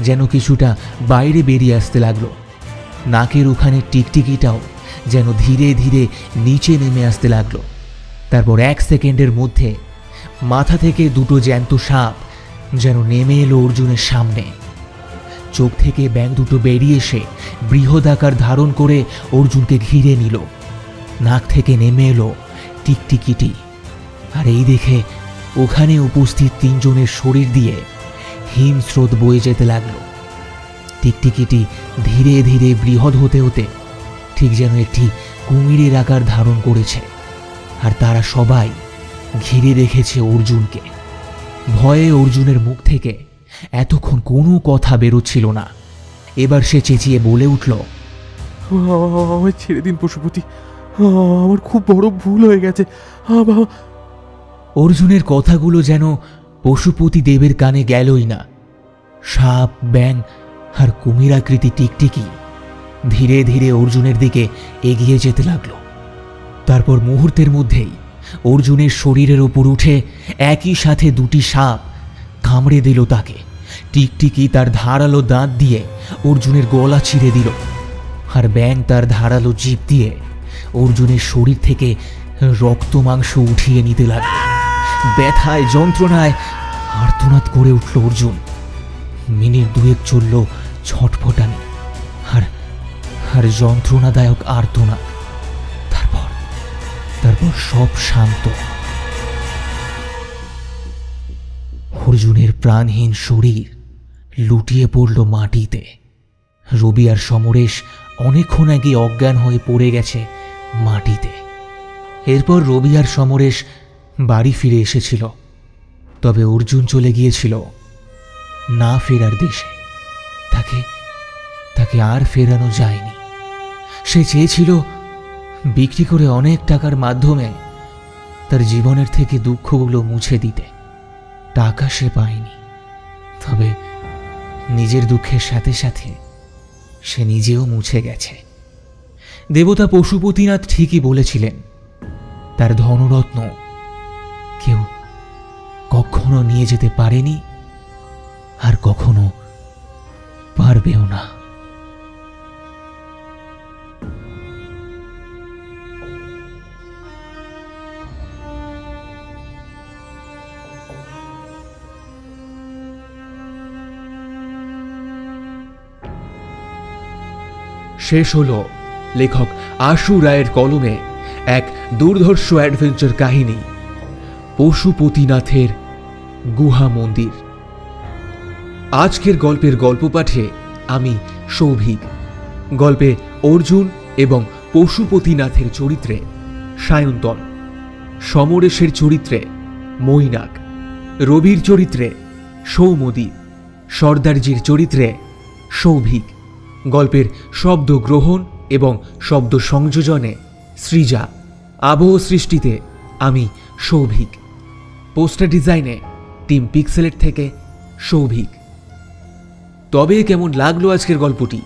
যেন কিছুটা বাইরে বেরিয়ে আসতে লাগলো। নাকের ওখানে টিকটিকিটাও যেন ধীরে ধীরে নিচে নেমে আসতে লাগলো। তারপর 1 সেকেন্ডের মধ্যে মাথা থেকে দুটো জ্যান্ত সাপ যেন নেমে এলো অর্জুনের সামনে। চোখ থেকে ব্যাঙ দুটো বেরিয়ে এসে বৃহদাকার ধারণ করে অর্জুনকে ঘিরে নিল। নাক থেকে নেমে এলো টিকটিকিটি। আর এই দেখে ওখানে উপস্থিত 3 জনের শরীর দিয়ে হিমস্রোত বয়ে যেতে লাগলো। টিকটিকিটি ধীরে ধীরে বৃহৎ হতে হতে ঠিক যেন একটি কুমিরের আকার ধারণ করেছে। আর তারা সবাই ঘিরে রেখেছে অর্জুনকে। ভয়ে অর্জুনের মুখ থেকে এতক্ষণ কোনো কথা বেরোচ্ছিল না। এবার সে চেঁচিয়ে বলে উঠল, আমায় ছেড়ে দিন পশুপতি, আমার খুব বড় ভুল হয়ে গেছে। অর্জুনের কথাগুলো যেন পশুপতি দেবের কানে গেলই না। সাপ, ব্যাঙ আর কুমিরাকৃতি টিকটিকি ধীরে ধীরে অর্জুনের দিকে এগিয়ে যেতে লাগলো। তারপর মুহূর্তের মধ্যেই অর্জুনের শরীরের ওপর উঠে একই সাথে 2টি সাপ কামড়ে দিল তাকে। টিকটিকি তার ধারালো দাঁত দিয়ে অর্জুনের গলা ছিঁড়ে দিল, আর ব্যাঙ তার ধারালো জিভ দিয়ে অর্জুনের শরীর থেকে রক্ত মাংস উঠিয়ে নিতে লাগল। ব্যথায় যন্ত্রণায় আর্তনাদ করে উঠল অর্জুন। মিনিট 2 চলল ছটফটানি আর যন্ত্রণাদায়ক আর্তনাদ। তারপর সব শান্ত। অর্জুনের প্রাণহীন শরীর লুটিয়ে পড়ল মাটিতে। রবি আর সমরেশ অনেকক্ষণ আগে অজ্ঞান হয়ে পড়ে গেছে মাটিতে। এরপর রবি আর সমরেশ বাড়ি ফিরে এসেছিল। তবে অর্জুন চলে গিয়েছিল না ফেরার দেশে। তাকে আর ফেরানো যায়নি। সে চেয়েছিল বিক্রি করে অনেক টাকার মাধ্যমে তার জীবনের থেকে দুঃখগুলো মুছে দিতে। টাকা সে পায়নি, তবে নিজের দুঃখের সাথে সাথে সে নিজেও মুছে গেছে। দেবতা পশুপতিনাথ ঠিকই বলেছিলেন, তার ধনরত্ন কেউ কখনো নিয়ে যেতে পারেনি আর কখনো পারবেও না। শেষ হলো লেখক আশু রায়ের কলমে এক দুর্ধর্ষ অ্যাডভেঞ্চার কাহিনী, পশুপতিনাথের গুহা মন্দির। আজকের গল্পের গল্প পাঠে আমি সৌভিক। গল্পে অর্জুন এবং পশুপতিনাথের চরিত্রে সায়ন্তন, সমরেশের চরিত্রে মৈনাক, রবির চরিত্রে সৌমদীপ, সর্দারজির চরিত্রে সৌভিক। গল্পের শব্দ গ্রহণ এবং শব্দ সংযোজনে সৃজা, আবহ সৃষ্টিতে আমি সৌভিক, পোস্টার ডিজাইনে টিম পিক্সেলের থেকে সৌভিক। তবে কেমন লাগলো আজকের গল্পটি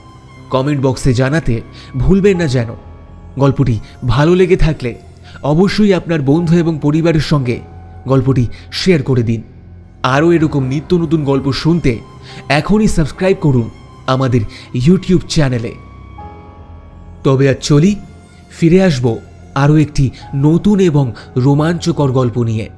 কমেন্ট বক্সে জানাতে ভুলবেন না যেন। গল্পটি ভালো লেগে থাকলে অবশ্যই আপনার বন্ধু এবং পরিবারের সঙ্গে গল্পটি শেয়ার করে দিন। আরও এরকম নিত্য নতুন গল্প শুনতে এখনই সাবস্ক্রাইব করুন আমাদের ইউটিউব চ্যানেলে। তবে আজ চলি, ফিরে আসবো আরও একটি নতুন এবং রোমাঞ্চকর গল্প নিয়ে।